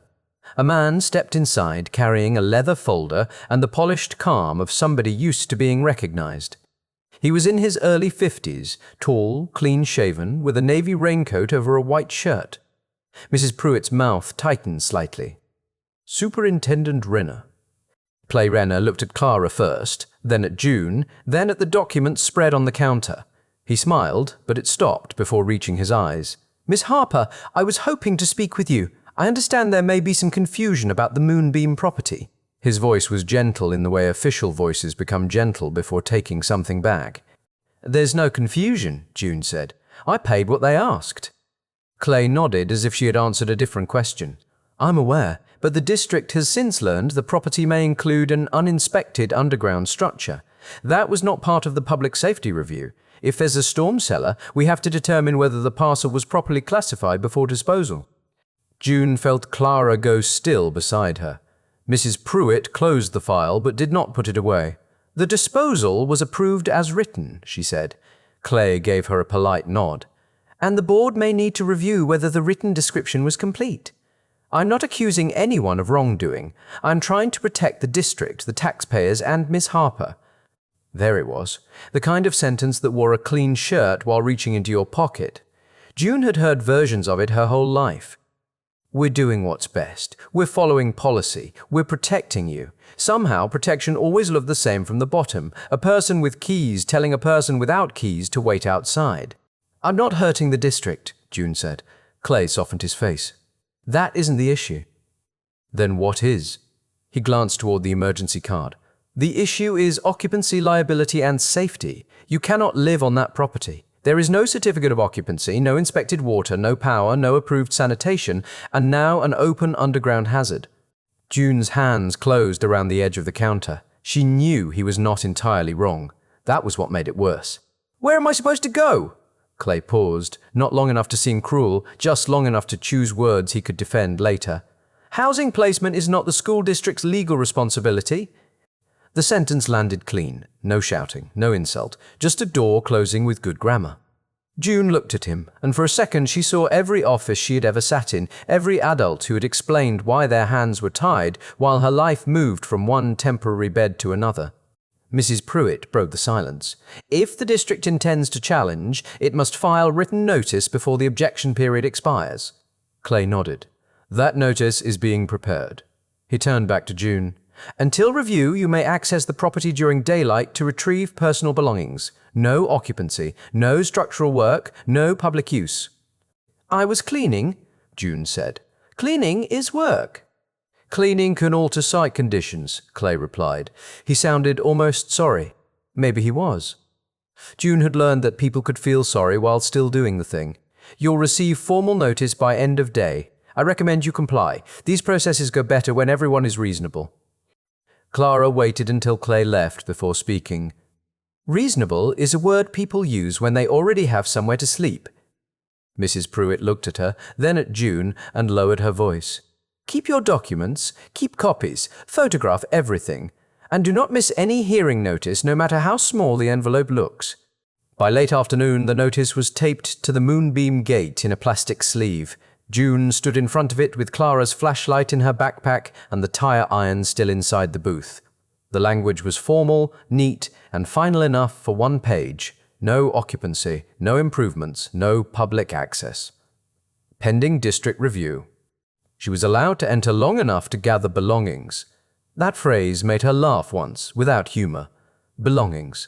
A man stepped inside carrying a leather folder and the polished calm of somebody used to being recognized. He was in his early 50s, tall, clean-shaven, with a navy raincoat over a white shirt. Mrs. Pruitt's mouth tightened slightly. Superintendent Renner. Clay Renner looked at Clara first, then at June, then at the documents spread on the counter. He smiled, but it stopped before reaching his eyes. Miss Harper, I was hoping to speak with you. I understand there may be some confusion about the Moonbeam property. His voice was gentle in the way official voices become gentle before taking something back. There's no confusion, June said. I paid what they asked. Clay nodded as if she had answered a different question. I'm aware, but the district has since learned the property may include an uninspected underground structure. That was not part of the public safety review. If there's a storm cellar, we have to determine whether the parcel was properly classified before disposal. June felt Clara go still beside her. Mrs. Pruitt closed the file but did not put it away. The disposal was approved as written, she said. Clay gave her a polite nod. And the board may need to review whether the written description was complete. I'm not accusing anyone of wrongdoing. I'm trying to protect the district, the taxpayers, and Miss Harper. There it was, the kind of sentence that wore a clean shirt while reaching into your pocket. June had heard versions of it her whole life. We're doing what's best. We're following policy. We're protecting you. Somehow, protection always looked the same from the bottom. A person with keys telling a person without keys to wait outside. I'm not hurting the district, June said. Clay softened his face. That isn't the issue. Then what is? He glanced toward the emergency card. The issue is occupancy, liability, and safety. You cannot live on that property. There is no certificate of occupancy, no inspected water, no power, no approved sanitation, and now an open underground hazard. June's hands closed around the edge of the counter. She knew he was not entirely wrong. That was what made it worse. Where am I supposed to go? Clay paused, not long enough to seem cruel, just long enough to choose words he could defend later. Housing placement is not the school district's legal responsibility. The sentence landed clean. No shouting, no insult, just a door closing with good grammar. June looked at him, and for a second she saw every office she had ever sat in, every adult who had explained why their hands were tied while her life moved from one temporary bed to another. Mrs. Pruitt broke the silence. If the district intends to challenge, it must file written notice before the objection period expires. Clay nodded. That notice is being prepared. He turned back to June. Until review, you may access the property during daylight to retrieve personal belongings. No occupancy, no structural work, no public use. I was cleaning, June said. Cleaning is work. Cleaning can alter site conditions, Clay replied. He sounded almost sorry. Maybe he was. June had learned that people could feel sorry while still doing the thing. You'll receive formal notice by end of day. I recommend you comply. These processes go better when everyone is reasonable. Clara waited until Clay left before speaking. Reasonable is a word people use when they already have somewhere to sleep. Mrs. Pruitt looked at her, then at June, and lowered her voice. Keep your documents, keep copies, photograph everything, and do not miss any hearing notice no matter how small the envelope looks. By late afternoon, the notice was taped to the Moonbeam gate in a plastic sleeve. June stood in front of it with Clara's flashlight in her backpack and the tire iron still inside the booth. The language was formal, neat, and final enough for one page. No occupancy, no improvements, no public access. Pending district review. She was allowed to enter long enough to gather belongings. That phrase made her laugh once, without humor. Belongings.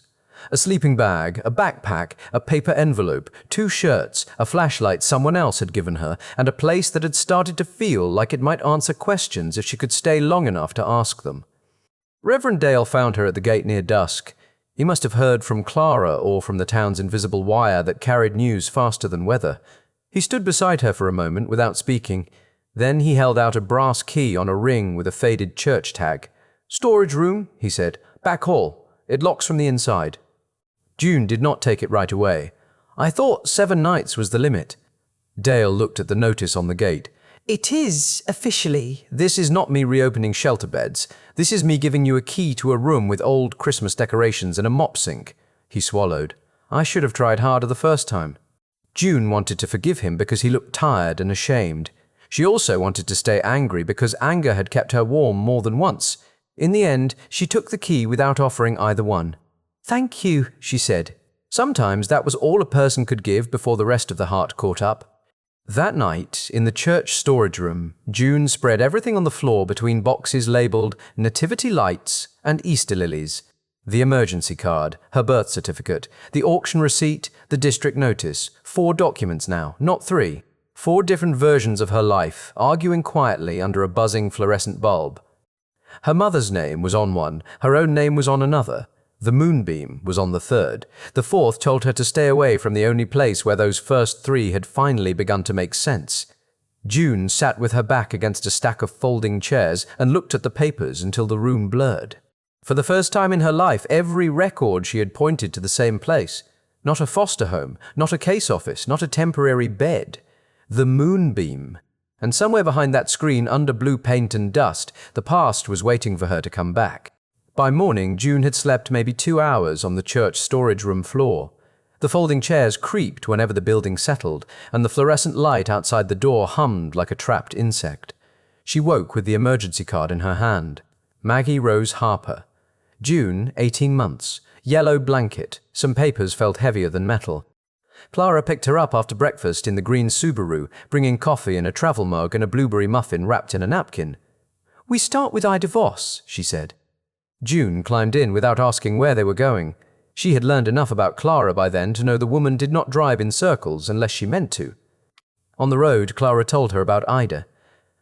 A sleeping bag, a backpack, a paper envelope, 2 shirts, a flashlight someone else had given her, and a place that had started to feel like it might answer questions if she could stay long enough to ask them. Reverend Dale found her at the gate near dusk. He must have heard from Clara or from the town's invisible wire that carried news faster than weather. He stood beside her for a moment without speaking. Then he held out a brass key on a ring with a faded church tag. "Storage room," he said. "Back hall. It locks from the inside." June did not take it right away. "I thought 7 nights was the limit." Dale looked at the notice on the gate. "It is, officially." "This is not me reopening shelter beds. This is me giving you a key to a room with old Christmas decorations and a mop sink." He swallowed. "I should have tried harder the first time." June wanted to forgive him because he looked tired and ashamed. She also wanted to stay angry because anger had kept her warm more than once. In the end, she took the key without offering either one. "Thank you," she said. Sometimes that was all a person could give before the rest of the heart caught up. That night, in the church storage room, June spread everything on the floor between boxes labeled Nativity Lights and Easter Lilies. The emergency card, her birth certificate, the auction receipt, the district notice. 4 documents now, not 3. 4 different versions of her life, arguing quietly under a buzzing fluorescent bulb. Her mother's name was on one, her own name was on another. The Moonbeam was on the 3rd. The 4th told her to stay away from the only place where those first 3 had finally begun to make sense. June sat with her back against a stack of folding chairs and looked at the papers until the room blurred. For the first time in her life, every record she had pointed to the same place. Not a foster home, not a case office, not a temporary bed. The Moonbeam. And somewhere behind that screen, under blue paint and dust, the past was waiting for her to come back. By morning, June had slept maybe 2 hours on the church storage room floor. The folding chairs creaked whenever the building settled, and the fluorescent light outside the door hummed like a trapped insect. She woke with the emergency card in her hand. Maggie Rose Harper. June, 18 months. Yellow blanket. Some papers felt heavier than metal. Clara picked her up after breakfast in the green Subaru, bringing coffee in a travel mug and a blueberry muffin wrapped in a napkin. "We start with Ida Voss," she said. June climbed in without asking where they were going. She had learned enough about Clara by then to know the woman did not drive in circles unless she meant to. On the road, Clara told her about Ida.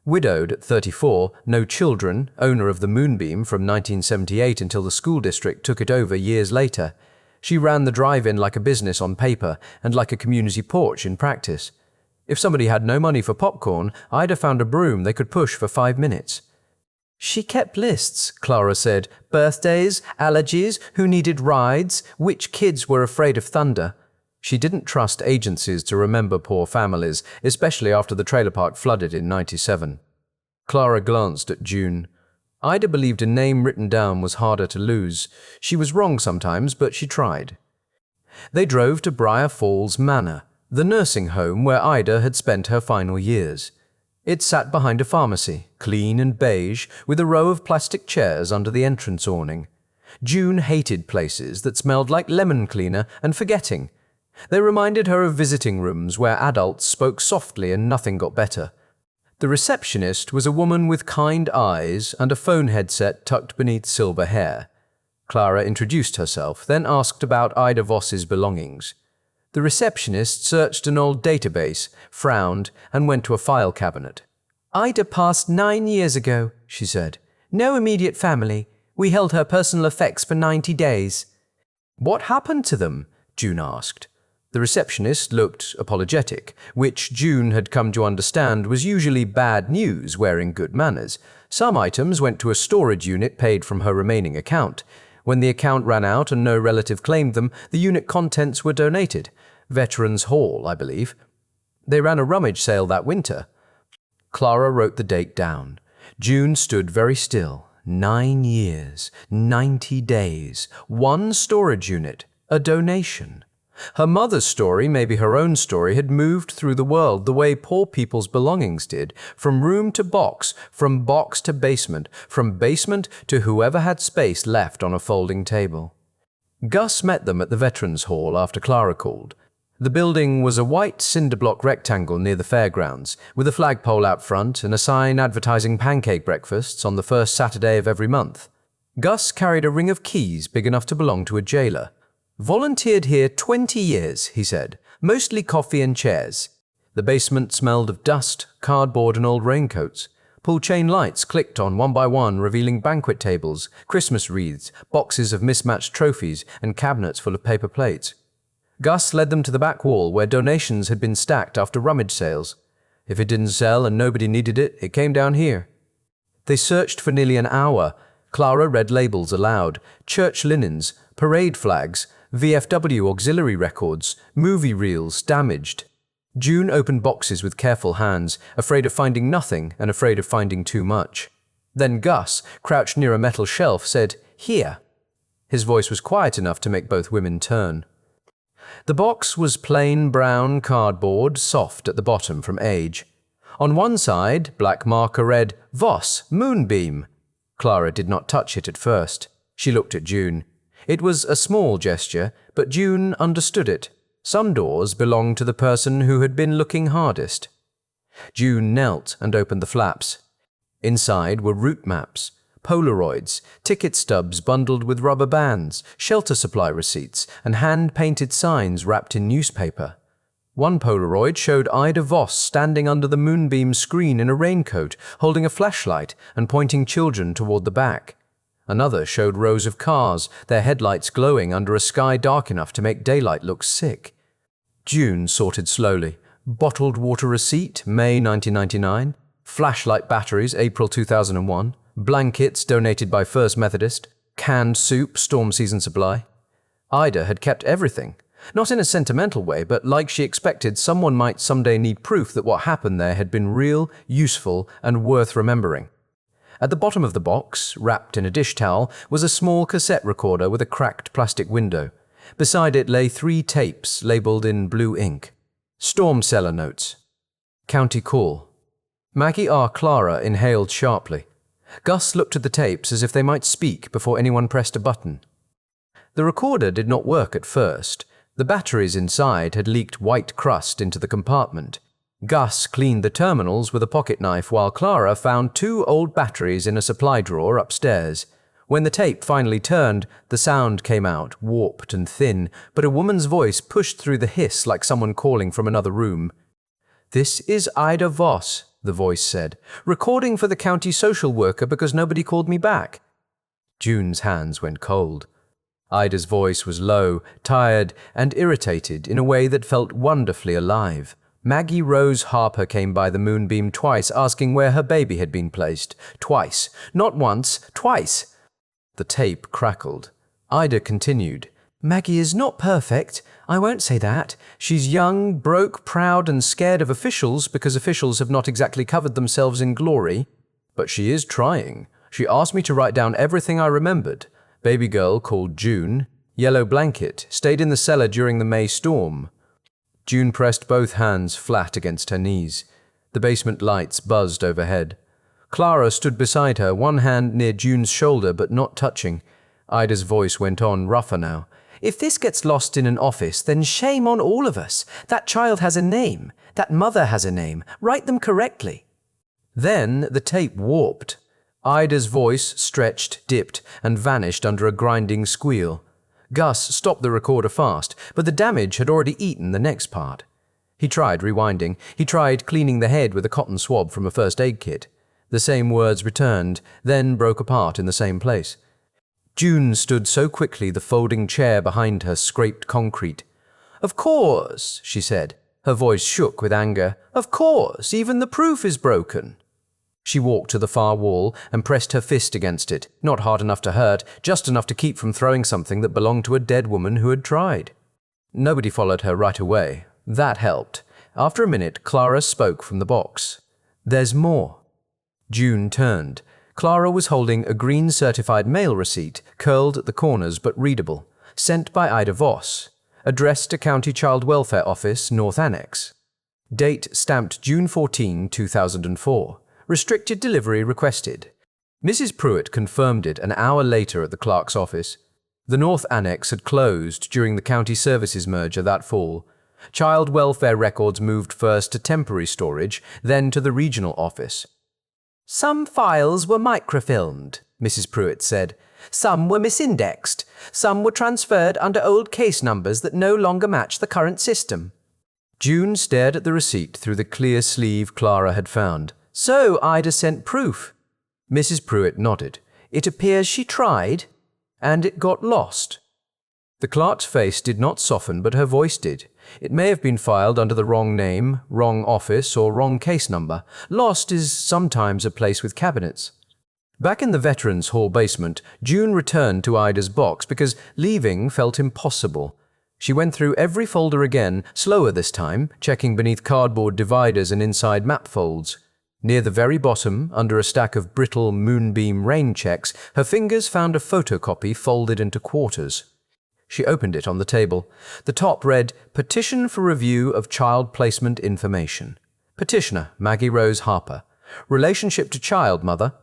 Widowed at 34, no children, owner of the Moonbeam from 1978 until the school district took it over years later. She ran the drive-in like a business on paper and like a community porch in practice. If somebody had no money for popcorn, Ida found a broom they could push for 5 minutes. She kept lists, Clara said. Birthdays, allergies, who needed rides, which kids were afraid of thunder. She didn't trust agencies to remember poor families, especially after the trailer park flooded in '97. Clara glanced at June. Ida believed a name written down was harder to lose. She was wrong sometimes, but she tried. They drove to Briar Falls Manor, the nursing home where Ida had spent her final years. It sat behind a pharmacy, clean and beige, with a row of plastic chairs under the entrance awning. June hated places that smelled like lemon cleaner and forgetting. They reminded her of visiting rooms where adults spoke softly and nothing got better. The receptionist was a woman with kind eyes and a phone headset tucked beneath silver hair. Clara introduced herself, then asked about Ida Voss's belongings. The receptionist searched an old database, frowned, and went to a file cabinet. "Ida passed 9 years ago," she said. "No immediate family. We held her personal effects for 90 days. "What happened to them?" June asked. The receptionist looked apologetic, which June had come to understand was usually bad news wearing good manners. Some items went to a storage unit paid from her remaining account. When the account ran out and no relative claimed them, the unit contents were donated. Veterans Hall, I believe. They ran a rummage sale that winter. Clara wrote the date down. June stood very still. 9 years, 90 days, 1 storage unit, a donation. Her mother's story, maybe her own story, had moved through the world the way poor people's belongings did, from room to box, from box to basement, from basement to whoever had space left on a folding table. Gus met them at the Veterans Hall after Clara called. The building was a white cinder-block rectangle near the fairgrounds, with a flagpole out front and a sign advertising pancake breakfasts on the first Saturday of every month. Gus carried a ring of keys big enough to belong to a jailer. "Volunteered here 20 years, he said, "mostly coffee and chairs." The basement smelled of dust, cardboard and old raincoats. Pull-chain lights clicked on one by one, revealing banquet tables, Christmas wreaths, boxes of mismatched trophies, and cabinets full of paper plates. Gus led them to the back wall where donations had been stacked after rummage sales. If it didn't sell and nobody needed it, it came down here. They searched for nearly an hour. Clara read labels aloud: church linens, parade flags, VFW auxiliary records, movie reels damaged. June opened boxes with careful hands, afraid of finding nothing and afraid of finding too much. Then Gus, crouched near a metal shelf, said, "Here." His voice was quiet enough to make both women turn. The box was plain brown cardboard, soft at the bottom from age. On one side, black marker read, "Voss, Moonbeam." Clara did not touch it at first. She looked at June. It was a small gesture, but June understood it. Some doors belonged to the person who had been looking hardest. June knelt and opened the flaps. Inside were route maps, Polaroids, ticket stubs bundled with rubber bands, shelter supply receipts, and hand-painted signs wrapped in newspaper. One Polaroid showed Ida Voss standing under the Moonbeam screen in a raincoat, holding a flashlight and pointing children toward the back. Another showed rows of cars, their headlights glowing under a sky dark enough to make daylight look sick. June sorted slowly. Bottled water receipt, May 1999. Flashlight batteries, April 2001. Blankets donated by First Methodist. Canned soup, storm season supply. Ida had kept everything. Not in a sentimental way, but like she expected someone might someday need proof that what happened there had been real, useful, and worth remembering. At the bottom of the box, wrapped in a dish towel, was a small cassette recorder with a cracked plastic window. Beside it lay 3 tapes labeled in blue ink. Storm cellar notes. County call. Maggie R. Clara inhaled sharply. Gus looked at the tapes as if they might speak before anyone pressed a button. The recorder did not work at first. The batteries inside had leaked white crust into the compartment. Gus cleaned the terminals with a pocket knife while Clara found 2 old batteries in a supply drawer upstairs. When the tape finally turned, the sound came out, warped and thin, but a woman's voice pushed through the hiss like someone calling from another room. "This is Ida Voss," the voice said, "recording for the county social worker because nobody called me back." June's hands went cold. Ida's voice was low, tired, and irritated in a way that felt wonderfully alive. Maggie Rose Harper came by the Moonbeam twice asking where her baby had been placed. Twice. Not once, twice. The tape crackled. Ida continued. "Maggie is not perfect. I won't say that. She's young, broke, proud, and scared of officials because officials have not exactly covered themselves in glory. But she is trying. She asked me to write down everything I remembered. Baby girl called June. Yellow blanket. Stayed in the cellar during the May storm." June pressed both hands flat against her knees. The basement lights buzzed overhead. Clara stood beside her, one hand near June's shoulder but not touching. Ida's voice went on, rougher now. "If this gets lost in an office, then shame on all of us. That child has a name. That mother has a name. Write them correctly." Then the tape warped. Ida's voice stretched, dipped, and vanished under a grinding squeal. Gus stopped the recorder fast, but the damage had already eaten the next part. He tried rewinding. He tried cleaning the head with a cotton swab from a first aid kit. The same words returned, then broke apart in the same place. June stood so quickly the folding chair behind her scraped concrete. "Of course," she said. Her voice shook with anger. "Of course, even the proof is broken." She walked to the far wall and pressed her fist against it, not hard enough to hurt, just enough to keep from throwing something that belonged to a dead woman who had tried. Nobody followed her right away. That helped. After a minute, Clara spoke from the box. "There's more." June turned. Clara was holding a green certified mail receipt, curled at the corners but readable, sent by Ida Voss, addressed to County Child Welfare Office, North Annex. Date stamped June 14, 2004. Restricted delivery requested. Mrs. Pruitt confirmed it an hour later at the clerk's office. The North Annex had closed during the county services merger that fall. Child welfare records moved first to temporary storage, then to the regional office. "Some files were microfilmed," Mrs. Pruitt said. "Some were misindexed. Some were transferred under old case numbers that no longer match the current system." June stared at the receipt through the clear sleeve Clara had found. "So Ida sent proof." Mrs. Pruitt nodded. "It appears she tried, and it got lost." The clerk's face did not soften, but her voice did. It may have been filed under the wrong name, wrong office, or wrong case number. Lost is sometimes a place with cabinets. Back in the Veterans Hall basement, June returned to Ida's box because leaving felt impossible. She went through every folder again, slower this time, checking beneath cardboard dividers and inside map folds. Near the very bottom, under a stack of brittle Moonbeam rain checks, her fingers found a photocopy folded into quarters. She opened it on the table. The top read, "Petition for Review of Child Placement Information. Petitioner, Maggie Rose Harper. Relationship to child, mother."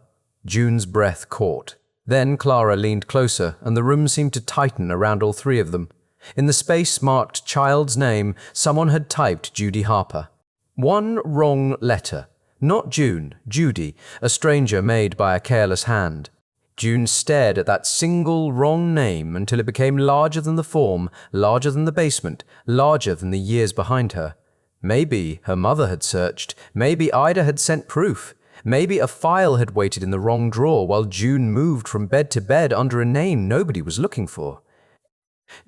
June's breath caught. Then Clara leaned closer, and the room seemed to tighten around all three of them. In the space marked child's name, someone had typed Judy Harper. One wrong letter. Not June, Judy, a stranger made by a careless hand. June stared at that single wrong name until it became larger than the form, larger than the basement, larger than the years behind her. Maybe her mother had searched. Maybe Ida had sent proof. Maybe a file had waited in the wrong drawer while June moved from bed to bed under a name nobody was looking for.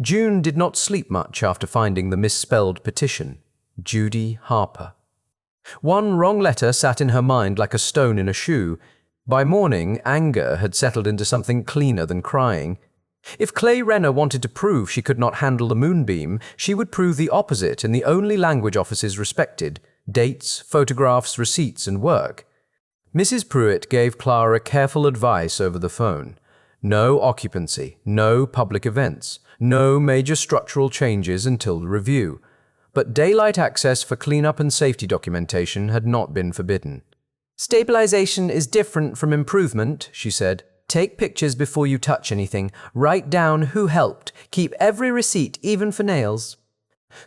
June did not sleep much after finding the misspelled petition. Judy Harper. One wrong letter sat in her mind like a stone in a shoe. By morning, anger had settled into something cleaner than crying. If Clay Renner wanted to prove she could not handle the Moonbeam, she would prove the opposite in the only language offices respected: dates, photographs, receipts, and work. Mrs. Pruitt gave Clara careful advice over the phone. No occupancy, no public events, no major structural changes until the review. But daylight access for cleanup and safety documentation had not been forbidden. "Stabilization is different from improvement," she said. "Take pictures before you touch anything. Write down who helped. Keep every receipt, even for nails."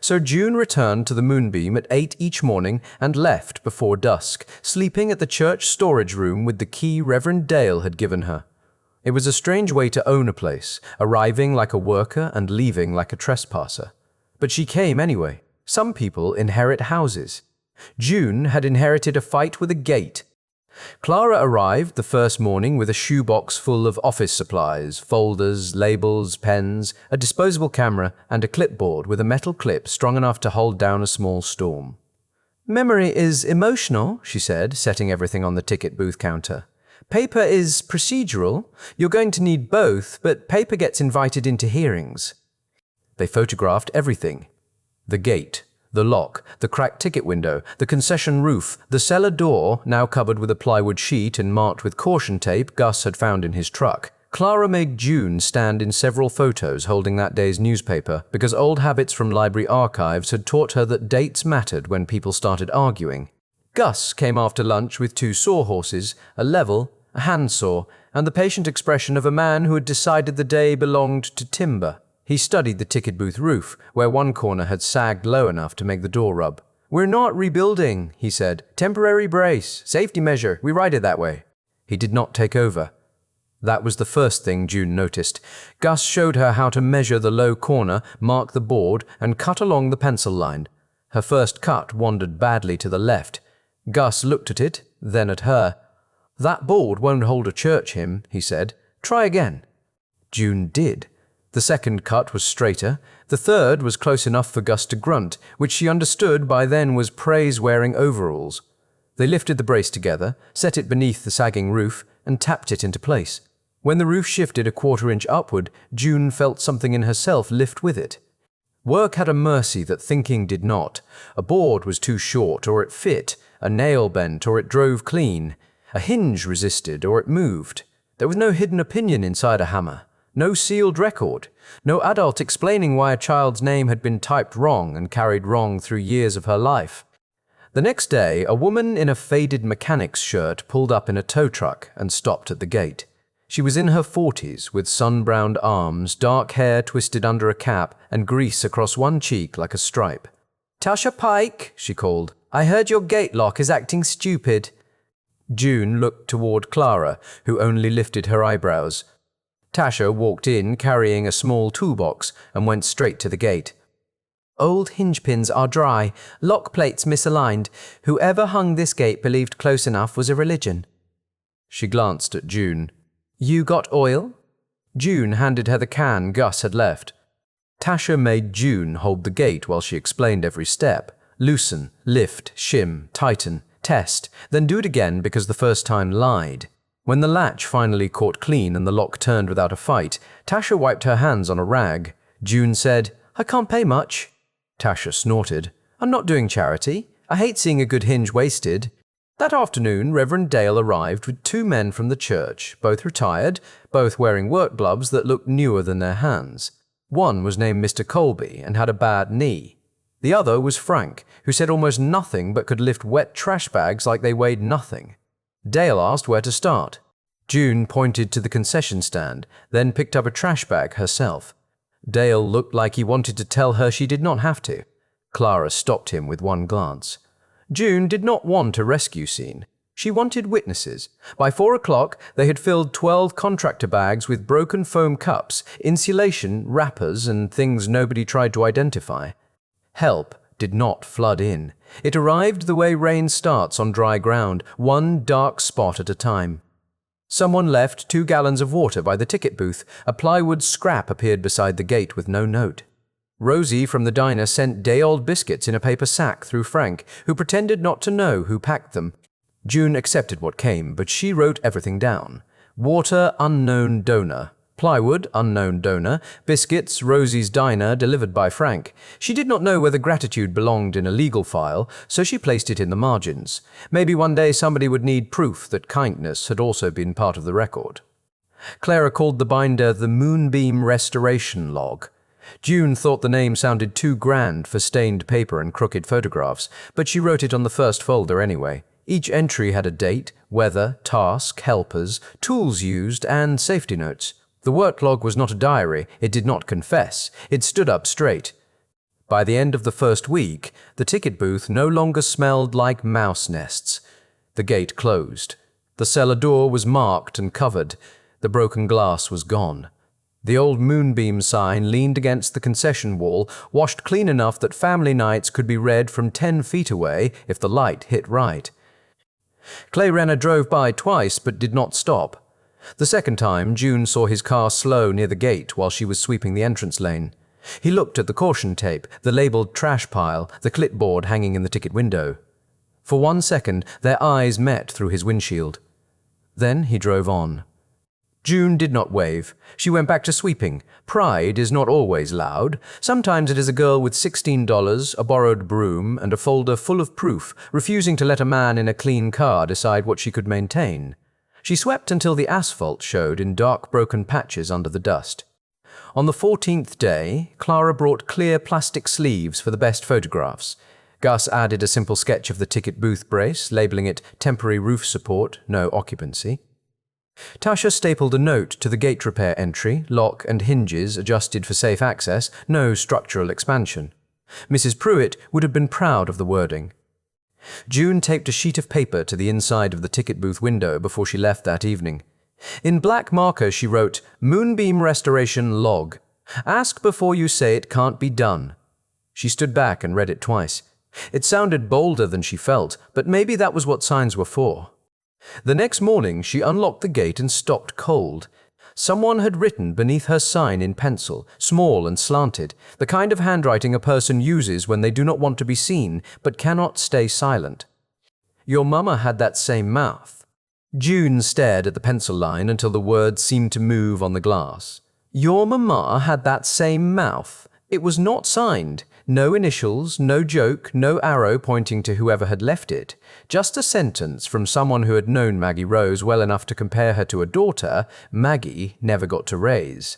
So June returned to the Moonbeam at 8 each morning and left before dusk, sleeping at the church storage room with the key Reverend Dale had given her. It was a strange way to own a place, arriving like a worker and leaving like a trespasser. But she came anyway. Some people inherit houses. June had inherited a fight with a gate. Clara arrived the first morning with a shoebox full of office supplies, folders, labels, pens, a disposable camera, and a clipboard with a metal clip strong enough to hold down a small storm. "Memory is emotional," she said, setting everything on the ticket booth counter. "Paper is procedural. You're going to need both, but paper gets invited into hearings." They photographed everything. The gate, the lock, the cracked ticket window, the concession roof, the cellar door, now covered with a plywood sheet and marked with caution tape Gus had found in his truck. Clara made June stand in several photos holding that day's newspaper because old habits from library archives had taught her that dates mattered when people started arguing. Gus came after lunch with 2 sawhorses, a level, a handsaw, and the patient expression of a man who had decided the day belonged to timber. He studied the ticket booth roof, where one corner had sagged low enough to make the door rub. "We're not rebuilding," he said. "Temporary brace. Safety measure. We write it that way." He did not take over. That was the first thing June noticed. Gus showed her how to measure the low corner, mark the board, and cut along the pencil line. Her first cut wandered badly to the left. Gus looked at it, then at her. "That board won't hold a church hymn," he said. "Try again." June did. The second cut was straighter. The third was close enough for Gus to grunt, which she understood by then was praise-wearing overalls. They lifted the brace together, set it beneath the sagging roof, and tapped it into place. When the roof shifted a quarter-inch upward, June felt something in herself lift with it. Work had a mercy that thinking did not. A board was too short, or it fit. A nail bent, or it drove clean. A hinge resisted, or it moved. There was no hidden opinion inside a hammer. No sealed record. No adult explaining why a child's name had been typed wrong and carried wrong through years of her life. The next day, a woman in a faded mechanic's shirt pulled up in a tow truck and stopped at the gate. She was in her 40s, with sun-browned arms, dark hair twisted under a cap, and grease across one cheek like a stripe. "Tasha Pike," she called. "I heard your gate lock is acting stupid." June looked toward Clara, who only lifted her eyebrows. Tasha walked in carrying a small toolbox and went straight to the gate. "Old hinge pins are dry, lock plates misaligned. Whoever hung this gate believed close enough was a religion." She glanced at June. "You got oil?" June handed her the can Gus had left. Tasha made June hold the gate while she explained every step. Loosen, lift, shim, tighten, test, then do it again because the first time lied. When the latch finally caught clean and the lock turned without a fight, Tasha wiped her hands on a rag. June said, "I can't pay much." Tasha snorted. "I'm not doing charity. I hate seeing a good hinge wasted." That afternoon, Reverend Dale arrived with two men from the church, both retired, both wearing work gloves that looked newer than their hands. One was named Mr. Colby and had a bad knee. The other was Frank, who said almost nothing but could lift wet trash bags like they weighed nothing. Dale asked where to start. June pointed to the concession stand, then picked up a trash bag herself. Dale looked like he wanted to tell her she did not have to. Clara stopped him with one glance. June did not want a rescue scene. She wanted witnesses. By 4 o'clock, they had filled 12 contractor bags with broken foam cups, insulation, wrappers, and things nobody tried to identify. Help did not flood in. It arrived the way rain starts on dry ground, one dark spot at a time. Someone left 2 gallons of water by the ticket booth. A plywood scrap appeared beside the gate with no note. Rosie from the diner sent day-old biscuits in a paper sack through Frank, who pretended not to know who packed them. June accepted what came, but she wrote everything down. Water, unknown donor. Plywood, unknown donor. Biscuits, Rosie's diner, delivered by Frank. She did not know whether gratitude belonged in a legal file, so she placed it in the margins. Maybe one day somebody would need proof that kindness had also been part of the record. Clara called the binder the Moonbeam Restoration Log. June thought the name sounded too grand for stained paper and crooked photographs, but she wrote it on the first folder anyway. Each entry had a date, weather, task, helpers, tools used, and safety notes. The work log was not a diary. It did not confess. It stood up straight. By the end of the first week, the ticket booth no longer smelled like mouse nests. The gate closed. The cellar door was marked and covered. The broken glass was gone. The old Moonbeam sign leaned against the concession wall, washed clean enough that family nights could be read from 10 feet away if the light hit right. Clay Renner drove by twice but did not stop. The second time, June saw his car slow near the gate while she was sweeping the entrance lane. He looked at the caution tape, the labeled trash pile, the clipboard hanging in the ticket window. For 1 second, their eyes met through his windshield. Then he drove on. June did not wave. She went back to sweeping. Pride is not always loud. Sometimes it is a girl with $16, a borrowed broom, and a folder full of proof, refusing to let a man in a clean car decide what she could maintain. She swept until the asphalt showed in dark broken patches under the dust. On the 14th day, Clara brought clear plastic sleeves for the best photographs. Gus added a simple sketch of the ticket booth brace, labeling it temporary roof support, no occupancy. Tasha stapled a note to the gate repair entry, lock and hinges adjusted for safe access, no structural expansion. Mrs. Pruitt would have been proud of the wording. June taped a sheet of paper to the inside of the ticket booth window before she left that evening. In black marker she wrote, "Moonbeam Restoration Log. Ask before you say it can't be done." She stood back and read it twice. It sounded bolder than she felt, but maybe that was what signs were for. The next morning she unlocked the gate and stopped cold. Someone had written beneath her sign in pencil, small and slanted, the kind of handwriting a person uses when they do not want to be seen but cannot stay silent. "Your mama had that same mouth." June stared at the pencil line until the words seemed to move on the glass. "Your mama had that same mouth." It was not signed. No initials, no joke, no arrow pointing to whoever had left it. Just a sentence from someone who had known Maggie Rose well enough to compare her to a daughter Maggie never got to raise.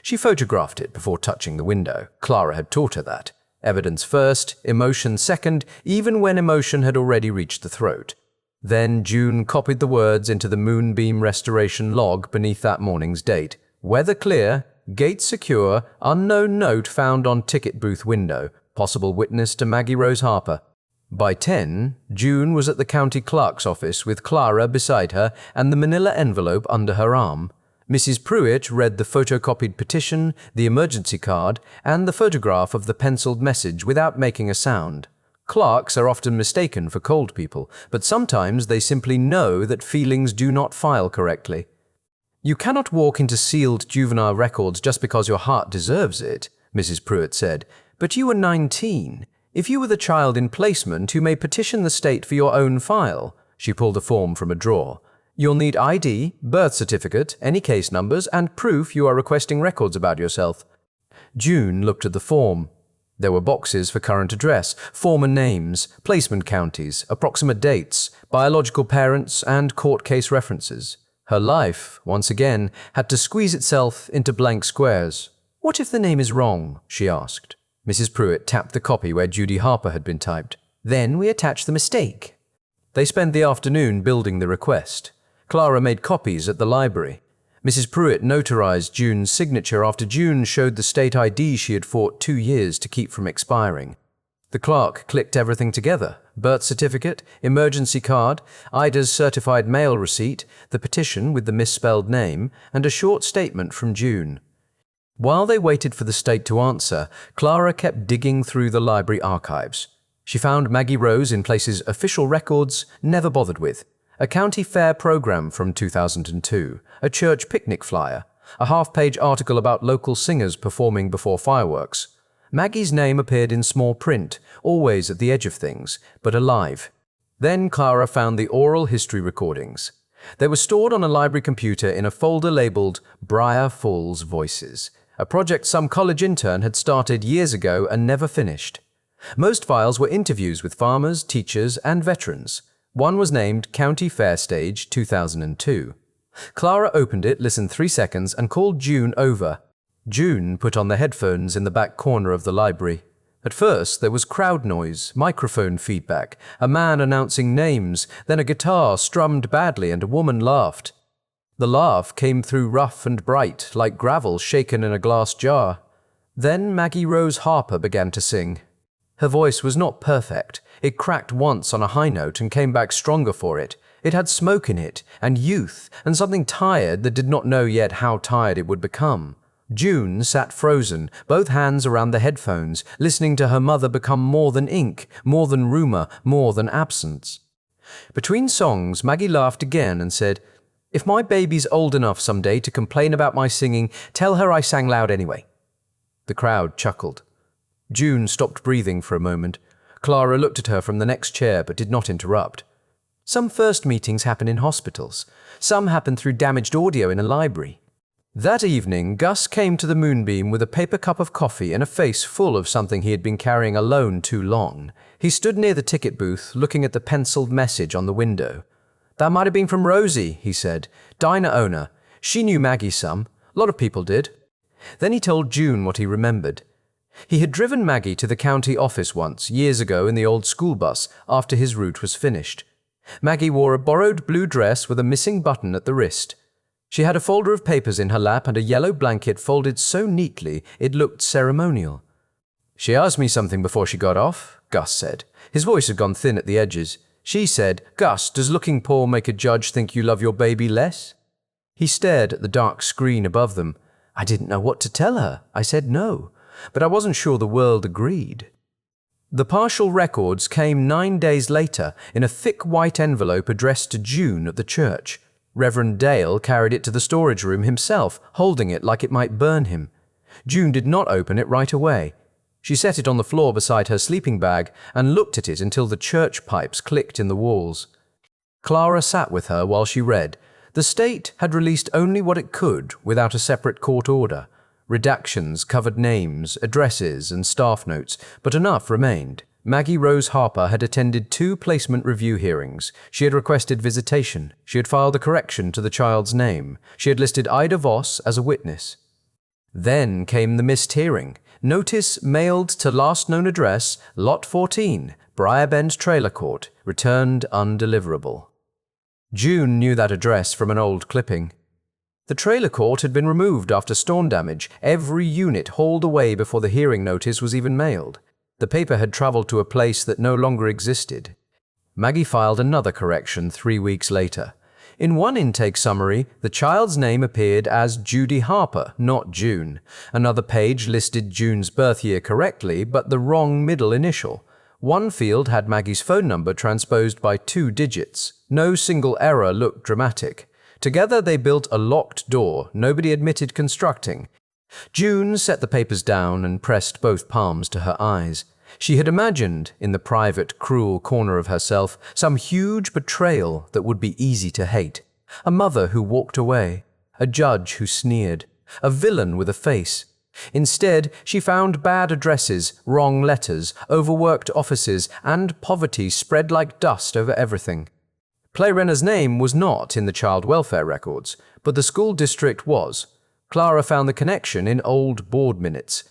She photographed it before touching the window. Clara had taught her that. Evidence first, emotion second, even when emotion had already reached the throat. Then June copied the words into the Moonbeam Restoration log beneath that morning's date. Weather clear, gate secure, unknown note found on ticket booth window, possible witness to Maggie Rose Harper. By 10, June was at the county clerk's office with Clara beside her and the manila envelope under her arm. Mrs. Pruitt read the photocopied petition, the emergency card, and the photograph of the penciled message without making a sound. Clerks are often mistaken for cold people, but sometimes they simply know that feelings do not file correctly. "You cannot walk into sealed juvenile records just because your heart deserves it," Mrs. Pruitt said. "But you were 19. If you were the child in placement, you may petition the state for your own file." She pulled a form from a drawer. "You'll need ID, birth certificate, any case numbers, and proof you are requesting records about yourself." June looked at the form. There were boxes for current address, former names, placement counties, approximate dates, biological parents, and court case references. Her life, once again, had to squeeze itself into blank squares. "What if the name is wrong?" she asked. Mrs. Pruitt tapped the copy where Judy Harper had been typed. "Then we attach the mistake." They spent the afternoon building the request. Clara made copies at the library. Mrs. Pruitt notarized June's signature after June showed the state ID she had fought 2 years to keep from expiring. The clerk clicked everything together: birth certificate, emergency card, Ida's certified mail receipt, the petition with the misspelled name, and a short statement from June. While they waited for the state to answer, Clara kept digging through the library archives. She found Maggie Rose in places official records never bothered with. A county fair program from 2002, a church picnic flyer, a half-page article about local singers performing before fireworks. Maggie's name appeared in small print, always at the edge of things, but alive. Then Clara found the oral history recordings. They were stored on a library computer in a folder labeled Briar Falls Voices, a project some college intern had started years ago and never finished. Most files were interviews with farmers, teachers, and veterans. One was named County Fair Stage 2002. Clara opened it, listened 3 seconds, and called June over. June put on the headphones in the back corner of the library. At first, there was crowd noise, microphone feedback, a man announcing names, then a guitar strummed badly and a woman laughed. The laugh came through rough and bright, like gravel shaken in a glass jar. Then Maggie Rose Harper began to sing. Her voice was not perfect. It cracked once on a high note and came back stronger for it. It had smoke in it, and youth, and something tired that did not know yet how tired it would become. June sat frozen, both hands around the headphones, listening to her mother become more than ink, more than rumor, more than absence. Between songs, Maggie laughed again and said, "If my baby's old enough someday to complain about my singing, tell her I sang loud anyway." The crowd chuckled. June stopped breathing for a moment. Clara looked at her from the next chair but did not interrupt. Some first meetings happen in hospitals. Some happen through damaged audio in a library. That evening, Gus came to the Moonbeam with a paper cup of coffee and a face full of something he had been carrying alone too long. He stood near the ticket booth, looking at the penciled message on the window. "That might have been from Rosie," he said. "Diner owner. She knew Maggie some. A lot of people did." Then he told June what he remembered. He had driven Maggie to the county office once, years ago in the old school bus, after his route was finished. Maggie wore a borrowed blue dress with a missing button at the wrist. She had a folder of papers in her lap and a yellow blanket folded so neatly it looked ceremonial. "She asked me something before she got off," Gus said. His voice had gone thin at the edges. She said, "Gus, does looking poor make a judge think you love your baby less?" He stared at the dark screen above them. "I didn't know what to tell her. I said no, but I wasn't sure the world agreed." The partial records came 9 days later in a thick white envelope addressed to June at the church. Reverend Dale carried it to the storage room himself, holding it like it might burn him. June did not open it right away. She set it on the floor beside her sleeping bag and looked at it until the church pipes clicked in the walls. Clara sat with her while she read. The state had released only what it could without a separate court order. Redactions covered names, addresses, and staff notes, but enough remained. Maggie Rose Harper had attended 2 placement review hearings. She had requested visitation. She had filed a correction to the child's name. She had listed Ida Voss as a witness. Then came the missed hearing. Notice mailed to last known address, Lot 14, Briarbend Trailer Court, returned undeliverable. June knew that address from an old clipping. The trailer court had been removed after storm damage, every unit hauled away before the hearing notice was even mailed. The paper had traveled to a place that no longer existed. Maggie filed another correction 3 weeks later. In one intake summary, the child's name appeared as Judy Harper, not June. Another page listed June's birth year correctly, but the wrong middle initial. One field had Maggie's phone number transposed by 2 digits. No single error looked dramatic. Together they built a locked door nobody admitted constructing. June set the papers down and pressed both palms to her eyes. She had imagined, in the private, cruel corner of herself, some huge betrayal that would be easy to hate. A mother who walked away, a judge who sneered, a villain with a face. Instead, she found bad addresses, wrong letters, overworked offices, and poverty spread like dust over everything. Clay Renner's name was not in the child welfare records, but the school district was. Clara found the connection in old board minutes.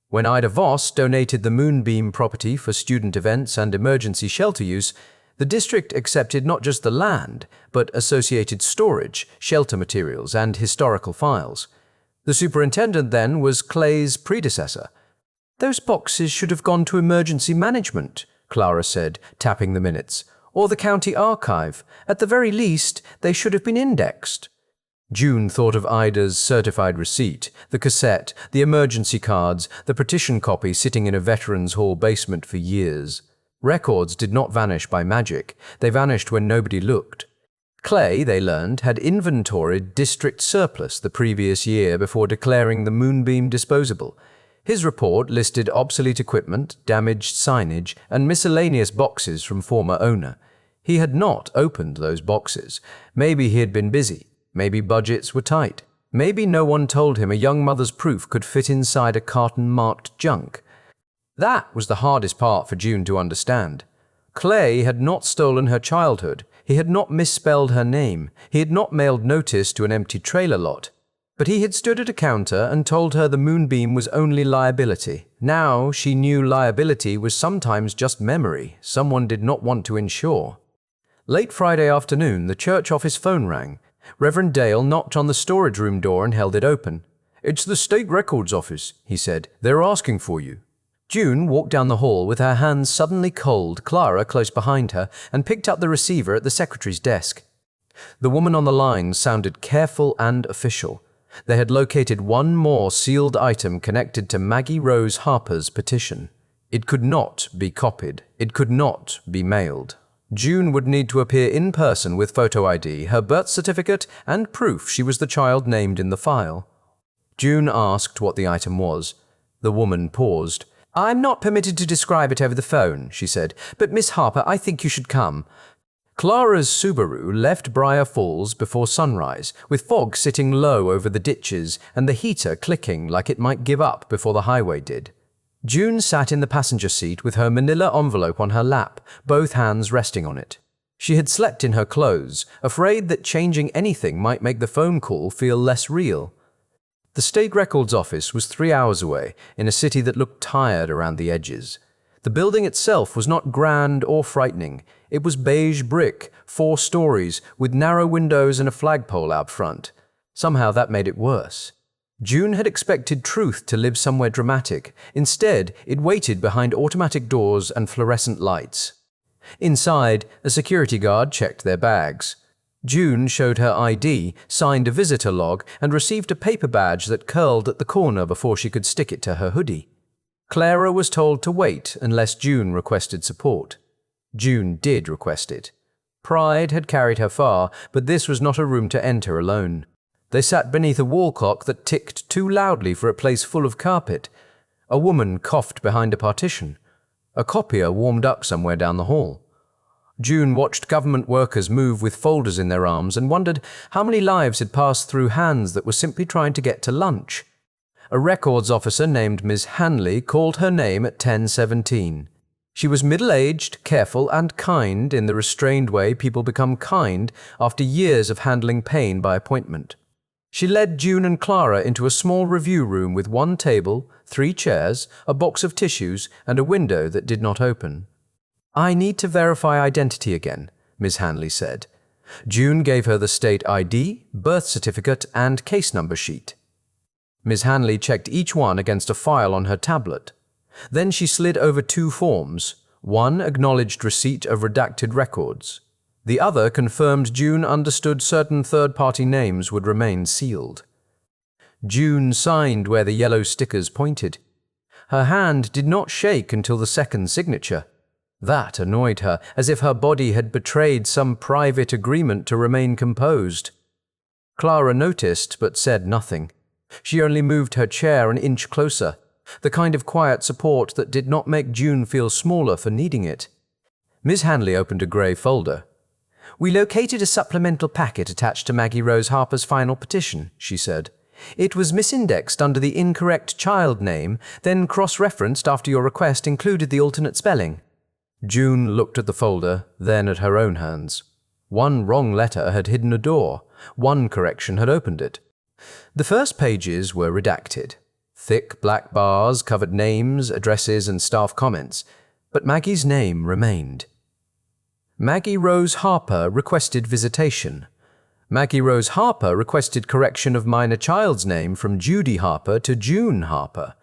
When Ida Voss donated the Moonbeam property for student events and emergency shelter use, the district accepted not just the land, but associated storage, shelter materials, and historical files. The superintendent then was Clay's predecessor. "Those boxes should have gone to emergency management," Clara said, tapping the minutes, "or the county archive. At the very least, they should have been indexed." June thought of Ida's certified receipt, the cassette, the emergency cards, the petition copy sitting in a veterans' hall basement for years. Records did not vanish by magic. They vanished when nobody looked. Clay, they learned, had inventoried district surplus the previous year before declaring the Moonbeam disposable. His report listed obsolete equipment, damaged signage, and miscellaneous boxes from former owner. He had not opened those boxes. Maybe he had been busy. Maybe budgets were tight. Maybe no one told him a young mother's proof could fit inside a carton marked junk. That was the hardest part for June to understand. Clay had not stolen her childhood. He had not misspelled her name. He had not mailed notice to an empty trailer lot. But he had stood at a counter and told her the Moonbeam was only liability. Now she knew liability was sometimes just memory someone did not want to insure. Late Friday afternoon, the church office phone rang. Reverend Dale knocked on the storage room door and held it open. "It's the state records office," he said. "They're asking for you." June walked down the hall with her hands suddenly cold, Clara close behind her, and picked up the receiver at the secretary's desk. The woman on the line sounded careful and official. They had located one more sealed item connected to Maggie Rose Harper's petition. It could not be copied. It could not be mailed. June would need to appear in person with photo ID, her birth certificate, and proof she was the child named in the file. June asked what the item was. The woman paused. "I'm not permitted to describe it over the phone," she said, "but Miss Harper, I think you should come." Clara's Subaru left Briar Falls before sunrise, with fog sitting low over the ditches and the heater clicking like it might give up before the highway did. June sat in the passenger seat with her manila envelope on her lap, both hands resting on it. She had slept in her clothes, afraid that changing anything might make the phone call feel less real. The state records office was 3 hours away, in a city that looked tired around the edges. The building itself was not grand or frightening. It was beige brick, 4 stories, with narrow windows and a flagpole out front. Somehow that made it worse. June had expected Truth to live somewhere dramatic. Instead, it waited behind automatic doors and fluorescent lights. Inside, a security guard checked their bags. June showed her ID, signed a visitor log, and received a paper badge that curled at the corner before she could stick it to her hoodie. Clara was told to wait unless June requested support. June did request it. Pride had carried her far, but this was not a room to enter alone. They sat beneath a wall clock that ticked too loudly for a place full of carpet. A woman coughed behind a partition. A copier warmed up somewhere down the hall. June watched government workers move with folders in their arms and wondered how many lives had passed through hands that were simply trying to get to lunch. A records officer named Miss Hanley called her name at 10:17. She was middle-aged, careful, and kind in the restrained way people become kind after years of handling pain by appointment. She led June and Clara into a small review room with 1 table, 3 chairs, a box of tissues, and a window that did not open. "I need to verify identity again," Miss Hanley said. June gave her the state ID, birth certificate, and case number sheet. Miss Hanley checked each one against a file on her tablet. Then she slid over 2 forms. One acknowledged receipt of redacted records. The other confirmed June understood certain third-party names would remain sealed. June signed where the yellow stickers pointed. Her hand did not shake until the second signature. That annoyed her, as if her body had betrayed some private agreement to remain composed. Clara noticed but said nothing. She only moved her chair an inch closer, the kind of quiet support that did not make June feel smaller for needing it. Miss Hanley opened a grey folder. "We located a supplemental packet attached to Maggie Rose Harper's final petition," she said. "It was misindexed under the incorrect child name, then cross-referenced after your request included the alternate spelling." June looked at the folder, then at her own hands. 1 wrong letter had hidden a door. 1 correction had opened it. The first pages were redacted. Thick black bars covered names, addresses, and staff comments, but Maggie's name remained. Maggie Rose Harper requested visitation. Maggie Rose Harper requested correction of minor child's name from Judy Harper to June Harper.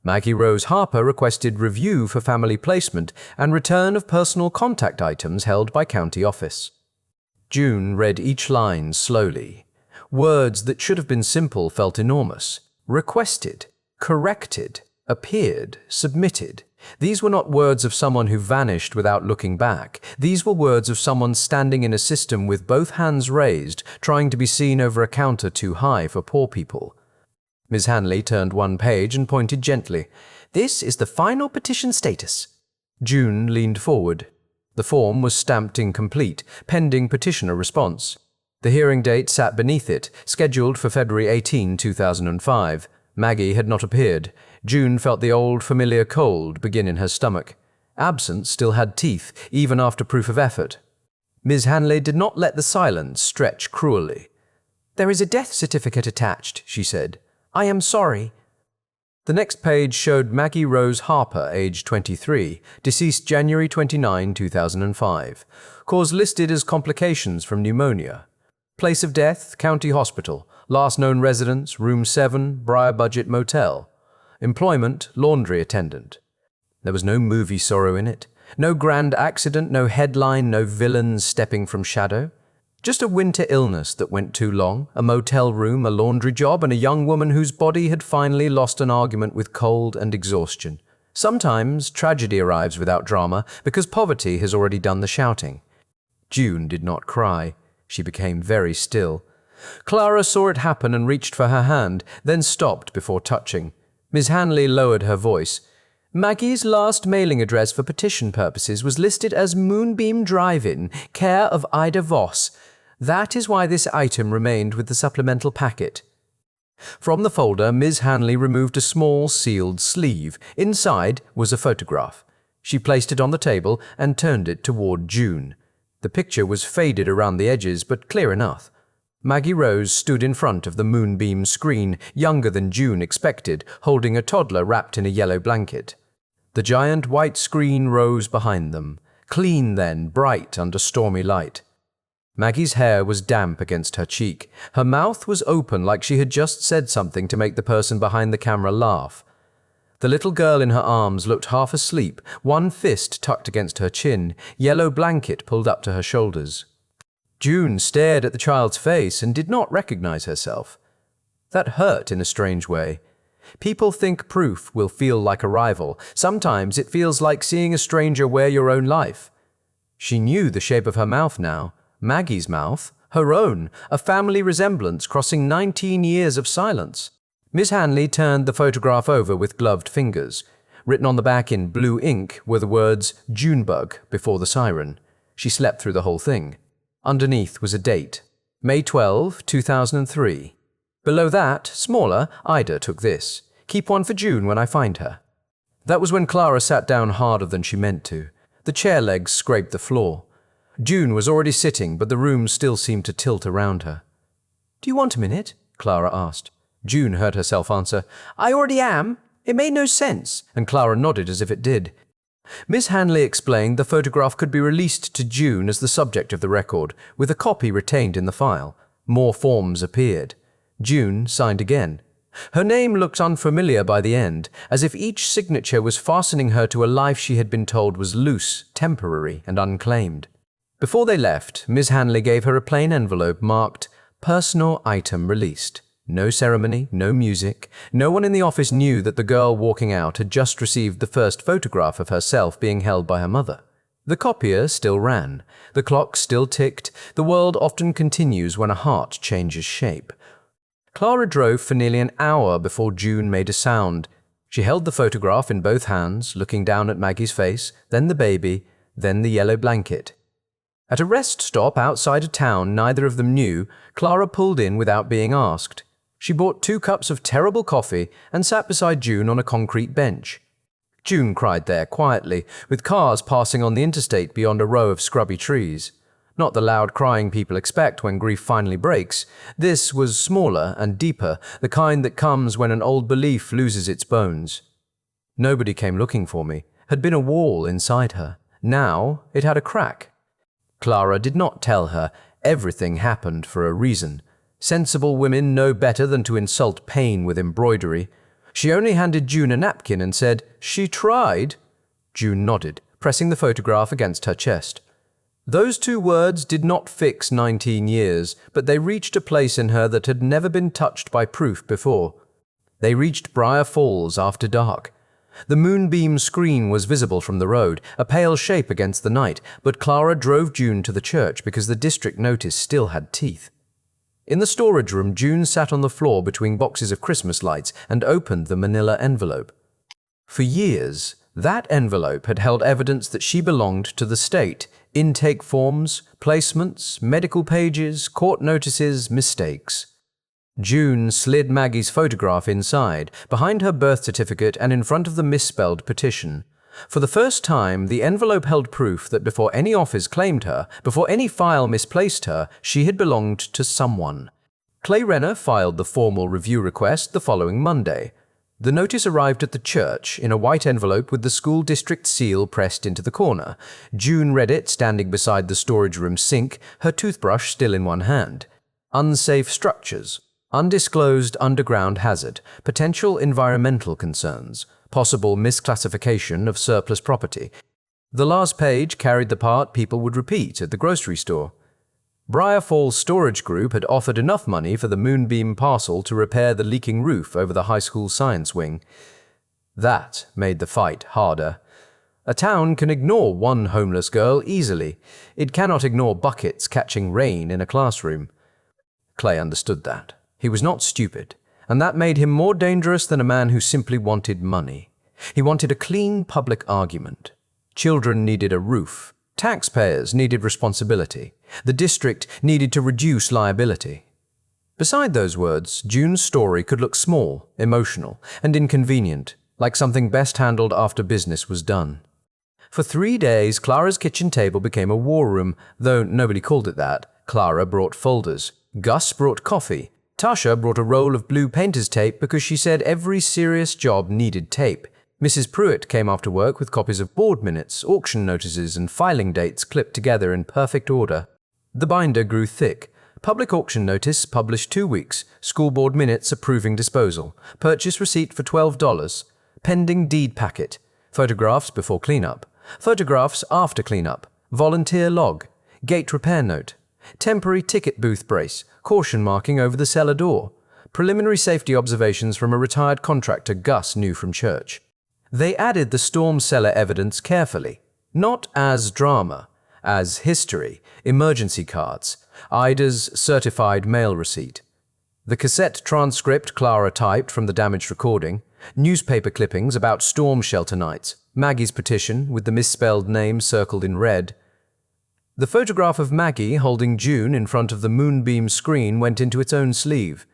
Maggie Rose Harper requested review for family placement and return of personal contact items held by county office. June read each line slowly. Words that should have been simple felt enormous. Requested, corrected, appeared, submitted. These were not words of someone who vanished without looking back. These were words of someone standing in a system with both hands raised, trying to be seen over a counter too high for poor people. Miss Hanley turned 1 page and pointed gently. "This is the final petition status." June leaned forward. The form was stamped incomplete, pending petitioner response. The hearing date sat beneath it, scheduled for February 18, 2005. Maggie had not appeared. June felt the old familiar cold begin in her stomach. Absence still had teeth, even after proof of effort. Ms. Hanley did not let the silence stretch cruelly. "There is a death certificate attached," she said. "I am sorry." The next page showed Maggie Rose Harper, age 23, deceased January 29, 2005. Cause listed as complications from pneumonia. Place of death, county hospital. Last known residence, room 7, Briar Budget Motel. Employment, laundry attendant. There was no movie sorrow in it. No grand accident, no headline, no villains stepping from shadow. Just a winter illness that went too long, a motel room, a laundry job, and a young woman whose body had finally lost an argument with cold and exhaustion. Sometimes tragedy arrives without drama because poverty has already done the shouting. June did not cry. She became very still. Clara saw it happen and reached for her hand, then stopped before touching. Miss Hanley lowered her voice. "Maggie's last mailing address for petition purposes was listed as Moonbeam Drive-In, care of Ida Voss. That is why this item remained with the supplemental packet." From the folder, Miss Hanley removed a small sealed sleeve. Inside was a photograph. She placed it on the table and turned it toward June. The picture was faded around the edges, but clear enough. Maggie Rose stood in front of the Moonbeam screen, younger than June expected, holding a toddler wrapped in a yellow blanket. The giant white screen rose behind them, clean then, bright under stormy light. Maggie's hair was damp against her cheek. Her mouth was open like she had just said something to make the person behind the camera laugh. The little girl in her arms looked half asleep, one fist tucked against her chin, yellow blanket pulled up to her shoulders. June stared at the child's face and did not recognize herself. That hurt in a strange way. People think proof will feel like a rival. Sometimes it feels like seeing a stranger wear your own life. She knew the shape of her mouth now. Maggie's mouth, her own, a family resemblance crossing 19 years of silence. Miss Hanley turned the photograph over with gloved fingers. Written on the back in blue ink were the words "Junebug" before the siren. She slept through the whole thing. Underneath was a date, May 12, 2003. Below that, smaller, Ida took this. Keep one for June when I find her. That was when Clara sat down harder than she meant to. The chair legs scraped the floor. June was already sitting, but the room still seemed to tilt around her. "Do you want a minute?" Clara asked. June heard herself answer, "I already am. It made no sense," and Clara nodded as if it did. Miss Hanley explained the photograph could be released to June as the subject of the record, with a copy retained in the file. More forms appeared. June signed again. Her name looked unfamiliar by the end, as if each signature was fastening her to a life she had been told was loose, temporary, and unclaimed. Before they left, Miss Hanley gave her a plain envelope marked "Personal Item Released." No ceremony, no music. No one in the office knew that the girl walking out had just received the first photograph of herself being held by her mother. The copier still ran. The clock still ticked. The world often continues when a heart changes shape. Clara drove for nearly an hour before June made a sound. She held the photograph in both hands, looking down at Maggie's face, then the baby, then the yellow blanket. At a rest stop outside a town neither of them knew, Clara pulled in without being asked. She bought 2 cups of terrible coffee and sat beside June on a concrete bench. June cried there quietly, with cars passing on the interstate beyond a row of scrubby trees. Not the loud crying people expect when grief finally breaks. This was smaller and deeper, the kind that comes when an old belief loses its bones. Nobody came looking for me. Had been a wall inside her. Now it had a crack. Clara did not tell her. Everything happened for a reason. Sensible women know better than to insult pain with embroidery. She only handed June a napkin and said, "She tried." June nodded, pressing the photograph against her chest. Those 2 words did not fix 19 years, but they reached a place in her that had never been touched by proof before. They reached Briar Falls after dark. The Moonbeam screen was visible from the road, a pale shape against the night, but Clara drove June to the church because the district notice still had teeth. In the storage room, June sat on the floor between boxes of Christmas lights and opened the manila envelope. For years, that envelope had held evidence that she belonged to the state. Intake forms, placements, medical pages, court notices, mistakes. June slid Maggie's photograph inside, behind her birth certificate and in front of the misspelled petition. For the first time, the envelope held proof that before any office claimed her, before any file misplaced her, she had belonged to someone. Clay Renner filed the formal review request the following Monday. The notice arrived at the church in a white envelope with the school district seal pressed into the corner. June read it standing beside the storage room sink, her toothbrush still in one hand. Unsafe structures. Undisclosed underground hazard. Potential environmental concerns. Possible misclassification of surplus property. The last page carried the part people would repeat at the grocery store. Briar Falls Storage Group had offered enough money for the Moonbeam parcel to repair the leaking roof over the high school science wing. That made the fight harder. A town can ignore one homeless girl easily. It cannot ignore buckets catching rain in a classroom. Clay understood that. He was not stupid, and that made him more dangerous than a man who simply wanted money. He wanted a clean public argument. Children needed a roof. Taxpayers needed responsibility. The district needed to reduce liability. Beside those words, June's story could look small, emotional, and inconvenient, like something best handled after business was done. For 3 days, Clara's kitchen table became a war room, though nobody called it that. Clara brought folders. Gus brought coffee. Tasha brought a roll of blue painter's tape because she said every serious job needed tape. Mrs. Pruitt came after work with copies of board minutes, auction notices, and filing dates clipped together in perfect order. The binder grew thick. Public auction notice published 2 weeks, school board minutes approving disposal, purchase receipt for $12, pending deed packet, photographs before cleanup, photographs after cleanup, volunteer log, gate repair note, temporary ticket booth brace, caution marking over the cellar door, preliminary safety observations from a retired contractor Gus knew from church. They added the storm cellar evidence carefully, not as drama, as history, emergency cards, Ida's certified mail receipt, the cassette transcript Clara typed from the damaged recording, newspaper clippings about storm shelter nights, Maggie's petition with the misspelled name circled in red. The photograph of Maggie holding June in front of the Moonbeam screen went into its own sleeve.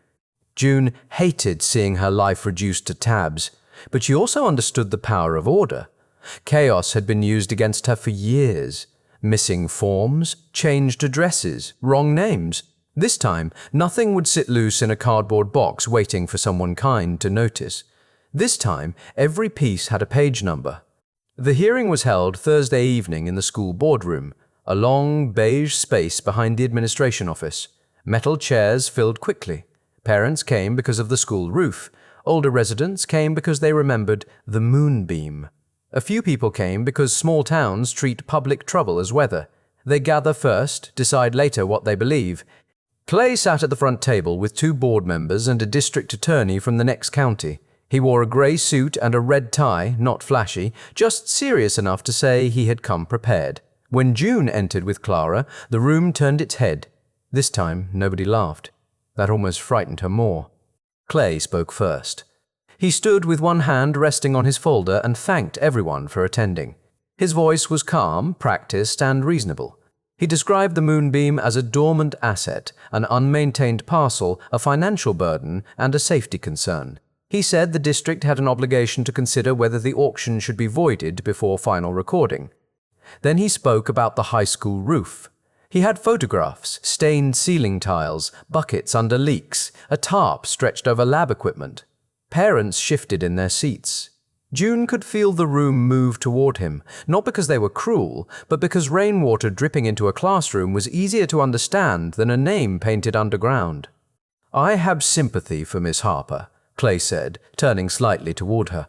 June hated seeing her life reduced to tabs, but she also understood the power of order. Chaos had been used against her for years. Missing forms, changed addresses, wrong names. This time, nothing would sit loose in a cardboard box waiting for someone kind to notice. This time, every piece had a page number. The hearing was held Thursday evening in the school boardroom, a long beige space behind the administration office. Metal chairs filled quickly. Parents came because of the school roof. Older residents came because they remembered the Moonbeam. A few people came because small towns treat public trouble as weather. They gather first, decide later what they believe. Clay sat at the front table with 2 board members and a district attorney from the next county. He wore a grey suit and a red tie, not flashy, just serious enough to say he had come prepared. When June entered with Clara, the room turned its head. This time, nobody laughed. That almost frightened her more. Clay spoke first. He stood with one hand resting on his folder and thanked everyone for attending. His voice was calm, practiced, and reasonable. He described the Moonbeam as a dormant asset, an unmaintained parcel, a financial burden, and a safety concern. He said the district had an obligation to consider whether the auction should be voided before final recording. Then he spoke about the high school roof. He had photographs, stained ceiling tiles, buckets under leaks, a tarp stretched over lab equipment. Parents shifted in their seats. June could feel the room move toward him, not because they were cruel, but because rainwater dripping into a classroom was easier to understand than a name painted underground. "I have sympathy for Miss Harper," Clay said, turning slightly toward her.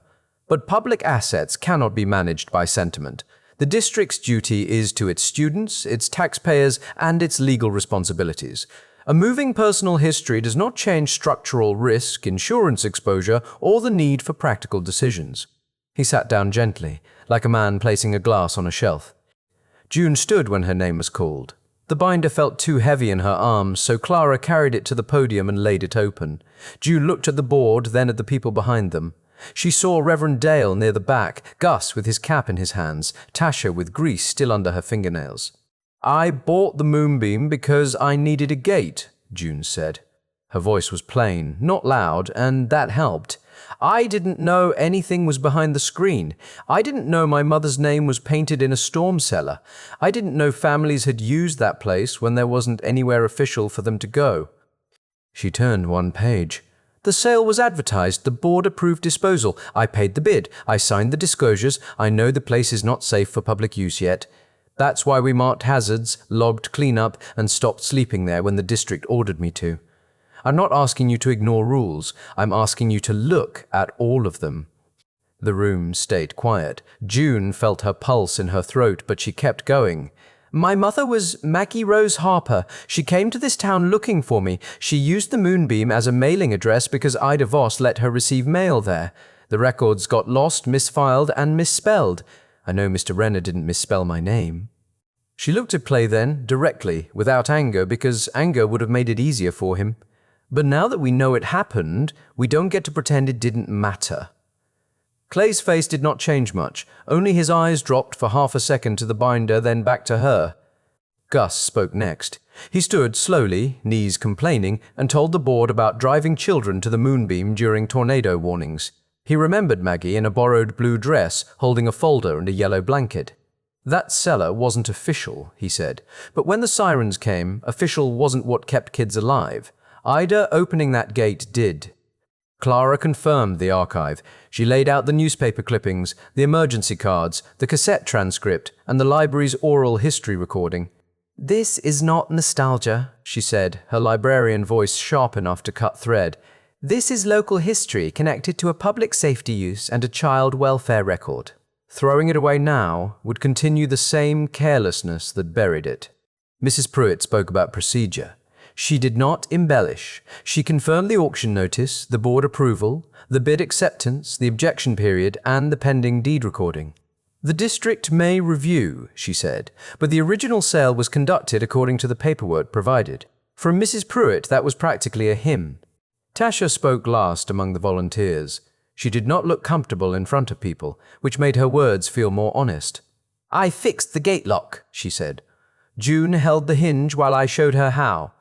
"But public assets cannot be managed by sentiment. The district's duty is to its students, its taxpayers, and its legal responsibilities. A moving personal history does not change structural risk, insurance exposure, or the need for practical decisions." He sat down gently, like a man placing a glass on a shelf. June stood when her name was called. The binder felt too heavy in her arms, so Clara carried it to the podium and laid it open. June looked at the board, then at the people behind them. She saw Reverend Dale near the back, Gus with his cap in his hands, Tasha with grease still under her fingernails. "I bought the Moonbeam because I needed a gate," June said. Her voice was plain, not loud, and that helped. "I didn't know anything was behind the screen. I didn't know my mother's name was painted in a storm cellar. I didn't know families had used that place when there wasn't anywhere official for them to go." She turned one page. "The sale was advertised, the board approved disposal. I paid the bid. I signed the disclosures. I know the place is not safe for public use yet. That's why we marked hazards, logged cleanup, and stopped sleeping there when the district ordered me to. I'm not asking you to ignore rules. I'm asking you to look at all of them." The room stayed quiet. June felt her pulse in her throat, but she kept going. "My mother was Maggie Rose Harper. She came to this town looking for me. She used the Moonbeam as a mailing address because Ida Voss let her receive mail there. The records got lost, misfiled, and misspelled. I know Mr. Renner didn't misspell my name." She looked at Clay then, directly, without anger, because anger would have made it easier for him. "But now that we know it happened, we don't get to pretend it didn't matter." Clay's face did not change much, only his eyes dropped for half a second to the binder, then back to her. Gus spoke next. He stood slowly, knees complaining, and told the board about driving children to the Moonbeam during tornado warnings. He remembered Maggie in a borrowed blue dress, holding a folder and a yellow blanket. "That cellar wasn't official," he said, "but when the sirens came, official wasn't what kept kids alive. Ida opening that gate did." Clara confirmed the archive. She laid out the newspaper clippings, the emergency cards, the cassette transcript, and the library's oral history recording. "This is not nostalgia," she said, her librarian voice sharp enough to cut thread. "This is local history connected to a public safety use and a child welfare record." Throwing it away now would continue the same carelessness that buried it. Mrs. Pruitt spoke about procedure. She did not embellish. She confirmed the auction notice, the board approval, the bid acceptance, the objection period, and the pending deed recording. "The district may review," she said, "but the original sale was conducted according to the paperwork provided." From Mrs. Pruitt, that was practically a hymn. Tasha spoke last among the volunteers. She did not look comfortable in front of people, which made her words feel more honest. "I fixed the gate lock," she said. "June held the hinge while I showed her how.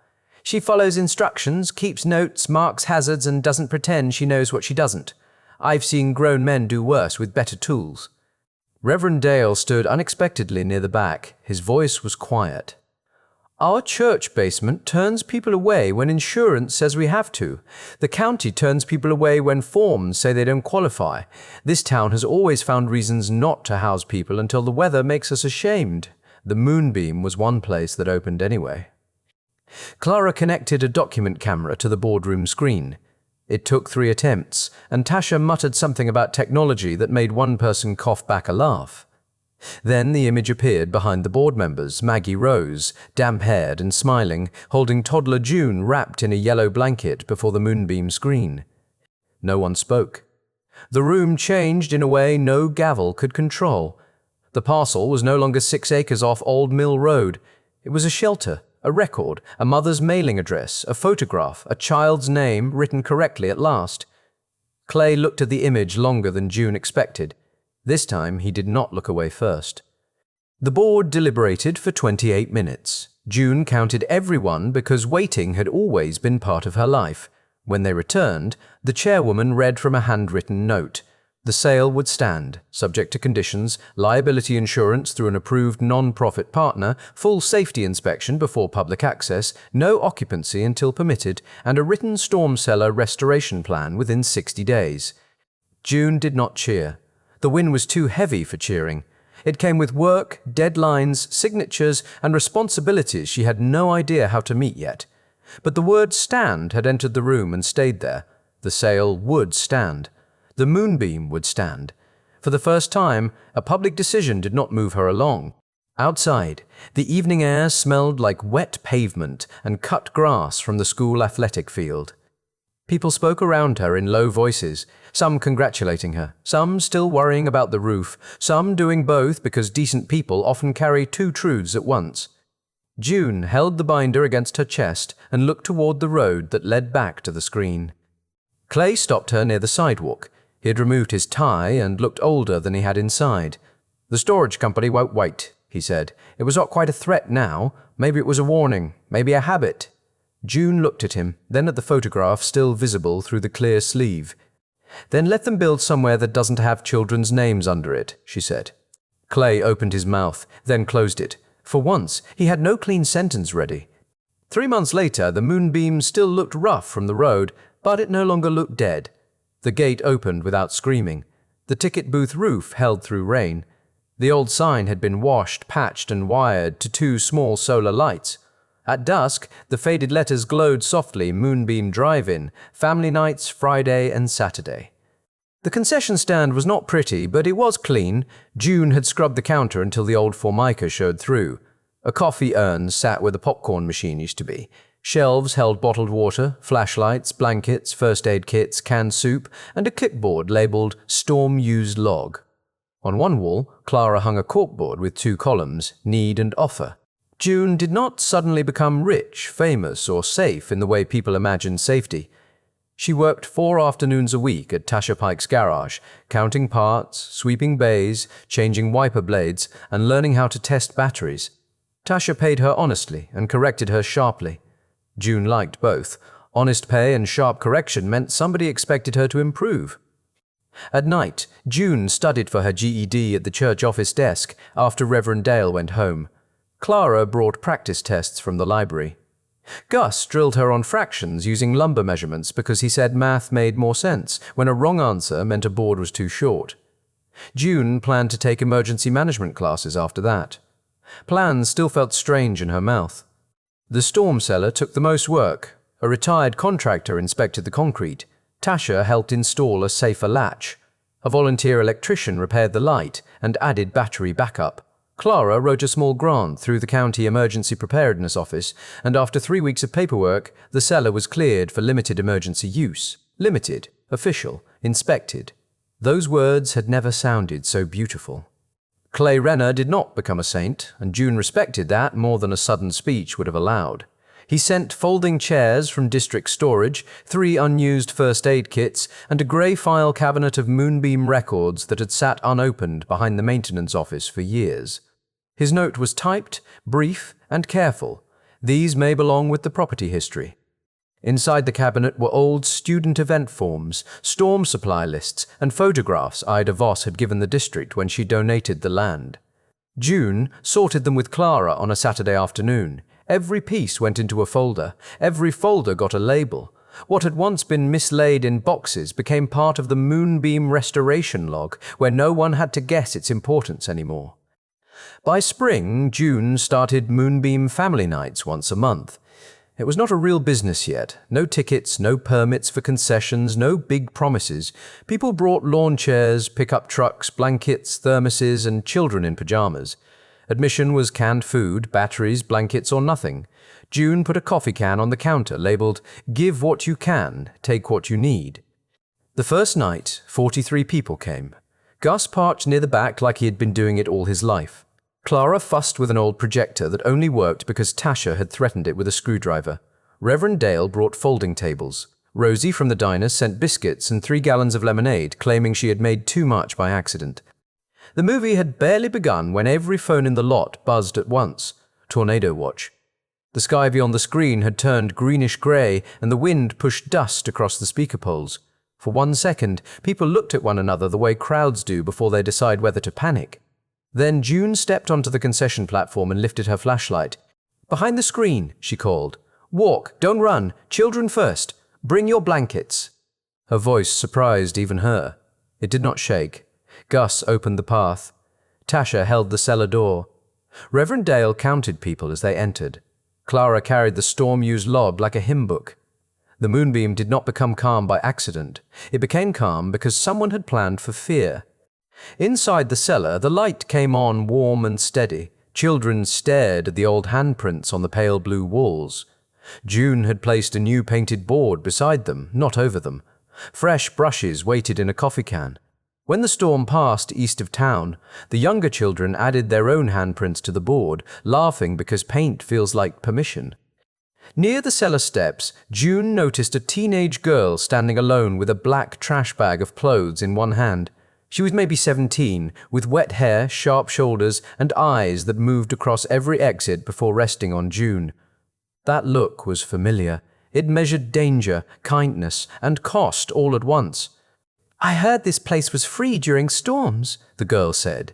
She follows instructions, keeps notes, marks hazards, and doesn't pretend she knows what she doesn't. I've seen grown men do worse with better tools." Reverend Dale stood unexpectedly near the back. His voice was quiet. "Our church basement turns people away when insurance says we have to. The county turns people away when forms say they don't qualify. This town has always found reasons not to house people until the weather makes us ashamed. The Moonbeam was one place that opened anyway." Clara connected a document camera to the boardroom screen. It took 3 attempts, and Tasha muttered something about technology that made one person cough back a laugh. Then the image appeared behind the board members. Maggie rose, damp-haired and smiling, holding toddler June wrapped in a yellow blanket before the Moonbeam screen. No one spoke. The room changed in a way no gavel could control. The parcel was no longer 6 acres off Old Mill Road. It was a shelter, a record, a mother's mailing address, a photograph, a child's name written correctly at last. Clay looked at the image longer than June expected. This time he did not look away first. The board deliberated for 28 minutes. June counted everyone because waiting had always been part of her life. When they returned, the chairwoman read from a handwritten note. The sale would stand, subject to conditions, liability insurance through an approved non-profit partner, full safety inspection before public access, no occupancy until permitted, and a written storm cellar restoration plan within 60 days. June did not cheer. The win was too heavy for cheering. It came with work, deadlines, signatures, and responsibilities she had no idea how to meet yet. But the word stand had entered the room and stayed there. The sale would stand. The Moonbeam would stand. For the first time, a public decision did not move her along. Outside, the evening air smelled like wet pavement and cut grass from the school athletic field. People spoke around her in low voices, some congratulating her, some still worrying about the roof, some doing both because decent people often carry 2 truths at once. June held the binder against her chest and looked toward the road that led back to the screen. Clay stopped her near the sidewalk. He had removed his tie and looked older than he had inside. "The storage company won't wait," he said. "It was not quite a threat now. Maybe it was a warning, maybe a habit." June looked at him, then at the photograph still visible through the clear sleeve. "Then let them build somewhere that doesn't have children's names under it," she said. Clay opened his mouth, then closed it. For once, he had no clean sentence ready. 3 months later, the Moonbeam still looked rough from the road, but it no longer looked dead. The gate opened without screaming. The ticket booth roof held through rain. The old sign had been washed, patched, and wired to 2 small solar lights. At dusk, the faded letters glowed softly: Moonbeam Drive-In, family nights Friday and Saturday. The concession stand was not pretty, but it was clean. June had scrubbed the counter until the old formica showed through. A coffee urn sat where the popcorn machine used to be. Shelves held bottled water, flashlights, blankets, first aid kits, canned soup, and a clipboard labeled Storm Used Log. On one wall, Clara hung a corkboard with 2 columns, Need and Offer. June did not suddenly become rich, famous, or safe in the way people imagine safety. She worked 4 afternoons a week at Tasha Pike's garage, counting parts, sweeping bays, changing wiper blades, and learning how to test batteries. Tasha paid her honestly and corrected her sharply. June liked both. Honest pay and sharp correction meant somebody expected her to improve. At night, June studied for her GED at the church office desk after Reverend Dale went home. Clara brought practice tests from the library. Gus drilled her on fractions using lumber measurements because he said math made more sense when a wrong answer meant a board was too short. June planned to take emergency management classes after that. Plans still felt strange in her mouth. The storm cellar took the most work. A retired contractor inspected the concrete. Tasha helped install a safer latch. A volunteer electrician repaired the light and added battery backup. Clara wrote a small grant through the county emergency preparedness office, and after 3 weeks of paperwork, the cellar was cleared for limited emergency use. Limited, official, inspected. Those words had never sounded so beautiful. Clay Renner did not become a saint, and June respected that more than a sudden speech would have allowed. He sent folding chairs from district storage, 3 unused first aid kits, and a grey file cabinet of Moonbeam records that had sat unopened behind the maintenance office for years. His note was typed, brief, and careful. These may belong with the property history. Inside the cabinet were old student event forms, storm supply lists, and photographs Ida Voss had given the district when she donated the land. June sorted them with Clara on a Saturday afternoon. Every piece went into a folder. Every folder got a label. What had once been mislaid in boxes became part of the Moonbeam restoration log, where no one had to guess its importance anymore. By spring, June started Moonbeam family nights once a month. It was not a real business yet. No tickets, no permits for concessions, no big promises. People brought lawn chairs, pickup trucks, blankets, thermoses, and children in pajamas. Admission was canned food, batteries, blankets, or nothing. June put a coffee can on the counter labeled, "Give what you can, take what you need." The first night, 43 people came. Gus parked near the back like he had been doing it all his life. Clara fussed with an old projector that only worked because Tasha had threatened it with a screwdriver. Reverend Dale brought folding tables. Rosie from the diner sent biscuits and 3 gallons of lemonade, claiming she had made too much by accident. The movie had barely begun when every phone in the lot buzzed at once. Tornado watch. The sky beyond the screen had turned greenish-grey, and the wind pushed dust across the speaker poles. For 1 second, people looked at one another the way crowds do before they decide whether to panic. Then June stepped onto the concession platform and lifted her flashlight. "Behind the screen," she called. "Walk, don't run. Children first. Bring your blankets." Her voice surprised even her. It did not shake. Gus opened the path. Tasha held the cellar door. Reverend Dale counted people as they entered. Clara carried the storm-used log like a hymn book. The Moonbeam did not become calm by accident. It became calm because someone had planned for fear. Inside the cellar, the light came on warm and steady. Children stared at the old handprints on the pale blue walls. June had placed a new painted board beside them, not over them. Fresh brushes waited in a coffee can. When the storm passed east of town, the younger children added their own handprints to the board, laughing because paint feels like permission. Near the cellar steps, June noticed a teenage girl standing alone with a black trash bag of clothes in one hand. She was maybe 17, with wet hair, sharp shoulders, and eyes that moved across every exit before resting on June. That look was familiar. It measured danger, kindness, and cost all at once. "I heard this place was free during storms," the girl said.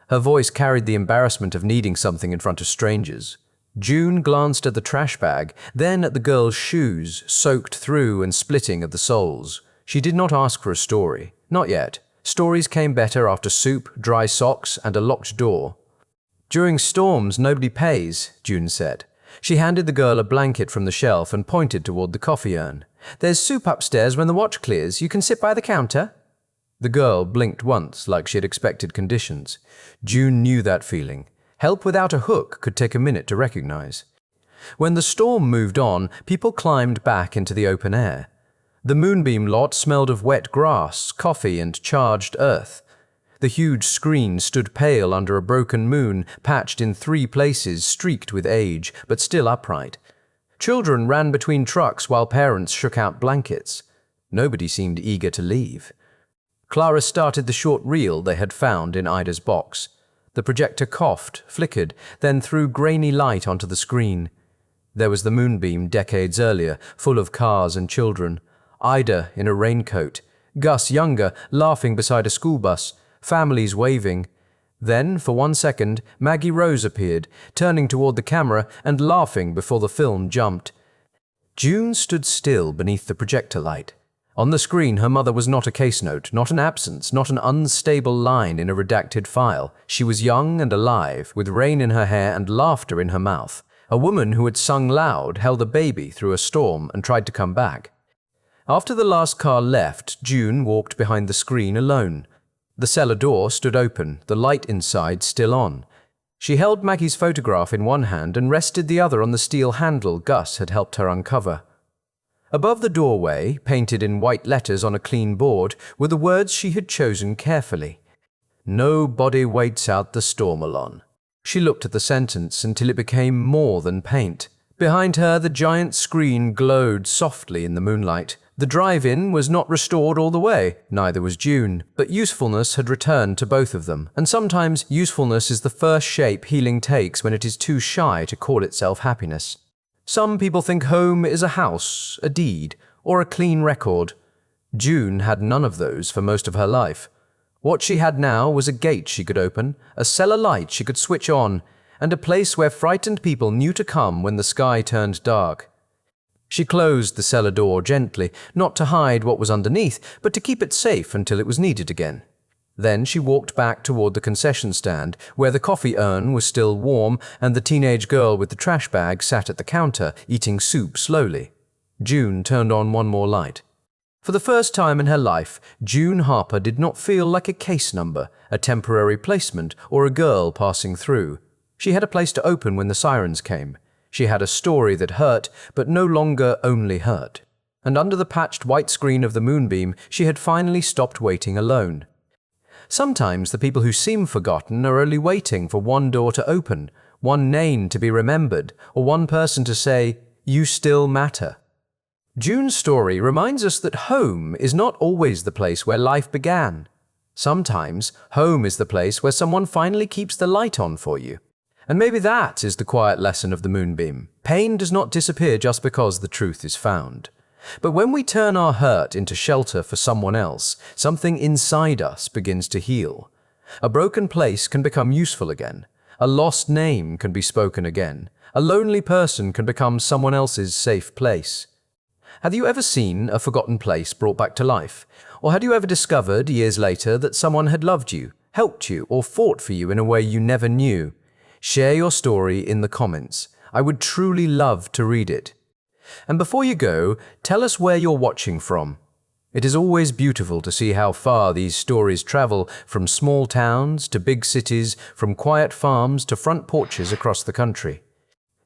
Her voice carried the embarrassment of needing something in front of strangers. June glanced at the trash bag, then at the girl's shoes, soaked through and splitting at the soles. She did not ask for a story. Not yet. Stories came better after soup, dry socks, and a locked door. "During storms, nobody pays," June said. She handed the girl a blanket from the shelf and pointed toward the coffee urn. "There's soup upstairs when the watch clears. You can sit by the counter." The girl blinked once, like she had expected conditions. June knew that feeling. Help without a hook could take a minute to recognize. When the storm moved on, people climbed back into the open air. The Moonbeam lot smelled of wet grass, coffee, and charged earth. The huge screen stood pale under a broken moon, patched in 3 places, streaked with age, but still upright. Children ran between trucks while parents shook out blankets. Nobody seemed eager to leave. Clara started the short reel they had found in Ida's box. The projector coughed, flickered, then threw grainy light onto the screen. There was the Moonbeam decades earlier, full of cars and children. Ida in a raincoat, Gus younger, laughing beside a school bus, families waving. Then, for 1 second, Maggie Rose appeared, turning toward the camera and laughing before the film jumped. June stood still beneath the projector light. On the screen, her mother was not a case note, not an absence, not an unstable line in a redacted file. She was young and alive, with rain in her hair and laughter in her mouth. A woman who had sung loud, held a baby through a storm, and tried to come back. After the last car left, June walked behind the screen alone. The cellar door stood open, the light inside still on. She held Maggie's photograph in one hand and rested the other on the steel handle Gus had helped her uncover. Above the doorway, painted in white letters on a clean board, were the words she had chosen carefully. "Nobody waits out the storm alone." She looked at the sentence until it became more than paint. Behind her, the giant screen glowed softly in the moonlight. The drive-in was not restored all the way, neither was June, but usefulness had returned to both of them, and sometimes usefulness is the first shape healing takes when it is too shy to call itself happiness. Some people think home is a house, a deed, or a clean record. June had none of those for most of her life. What she had now was a gate she could open, a cellar light she could switch on, and a place where frightened people knew to come when the sky turned dark. She closed the cellar door gently, not to hide what was underneath, but to keep it safe until it was needed again. Then she walked back toward the concession stand, where the coffee urn was still warm and the teenage girl with the trash bag sat at the counter, eating soup slowly. June turned on one more light. For the first time in her life, June Harper did not feel like a case number, a temporary placement, or a girl passing through. She had a place to open when the sirens came. She had a story that hurt, but no longer only hurt. And under the patched white screen of the Moonbeam, she had finally stopped waiting alone. Sometimes the people who seem forgotten are only waiting for one door to open, one name to be remembered, or one person to say, "You still matter." June's story reminds us that home is not always the place where life began. Sometimes, home is the place where someone finally keeps the light on for you. And maybe that is the quiet lesson of the Moonbeam. Pain does not disappear just because the truth is found. But when we turn our hurt into shelter for someone else, something inside us begins to heal. A broken place can become useful again. A lost name can be spoken again. A lonely person can become someone else's safe place. Have you ever seen a forgotten place brought back to life? Or had you ever discovered, years later, that someone had loved you, helped you, or fought for you in a way you never knew? Share your story in the comments. I would truly love to read it. And before you go, tell us where you're watching from. It is always beautiful to see how far these stories travel, from small towns to big cities, from quiet farms to front porches across the country.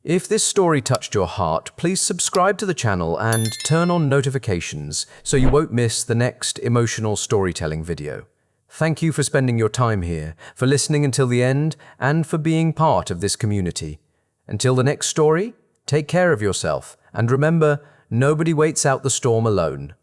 If this story touched your heart, please subscribe to the channel and turn on notifications so you won't miss the next emotional storytelling video. Thank you for spending your time here, for listening until the end, and for being part of this community. Until the next story, take care of yourself, and remember, nobody waits out the storm alone.